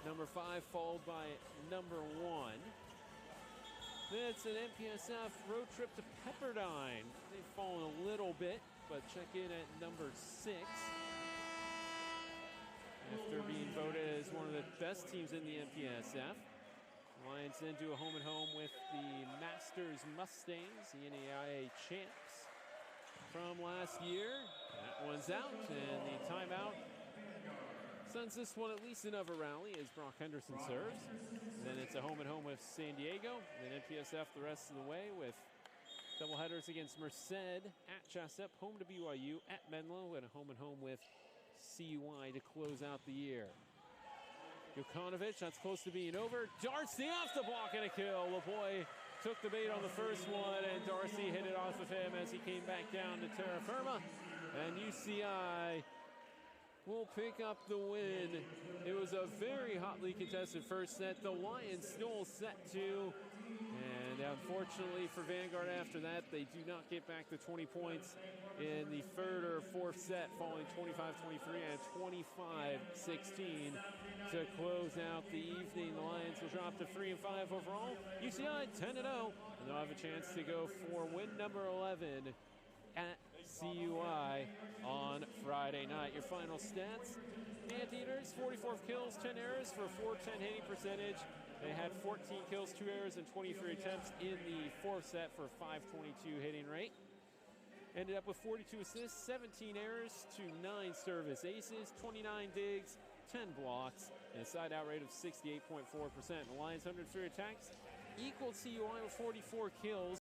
number 5 followed by number 1. Then it's an MPSF road trip to Pepperdine. They've fallen a little bit, but check in at number 6. After being voted as one of the best teams in the MPSF. Lions then do a home-and-home with the Masters Mustangs, the NAIA champs from last year. That one's out, and the timeout sends this one at least another rally as Brock Henderson serves. Then it's a home-and-home with San Diego. Then NPSF the rest of the way with doubleheaders against Merced, at Chassep, home to BYU, at Menlo, and a home-and-home with CUI to close out the year. Jokanovic, that's close to being over. Darcy off the block and a kill. LaBoy took the bait on the first one, and Darcy hit it off of him as he came back down to terra firma. And UCI will pick up the win. It was a very hotly contested first set. The Lions stole set 2. And unfortunately for Vanguard after that, they do not get back the 20 points in the third or fourth set, falling 25-23 and 25-16 to close out the evening. The Lions will drop to 3-5 overall. UCI 10-0, and they'll have a chance to go for win number 11 at CUI on Friday night. Your final stats: Anteaters, 44 kills, 10 errors for a 410 hitting percentage. They had 14 kills, 2 errors, and 23 attempts in the fourth set for a 522 hitting rate. Ended up with 42 assists, 17 errors to 9 service aces, 29 digs, 10 blocks, and a side-out rate of 68.4%. The Lions' 103 attacks equaled CUI with 44 kills.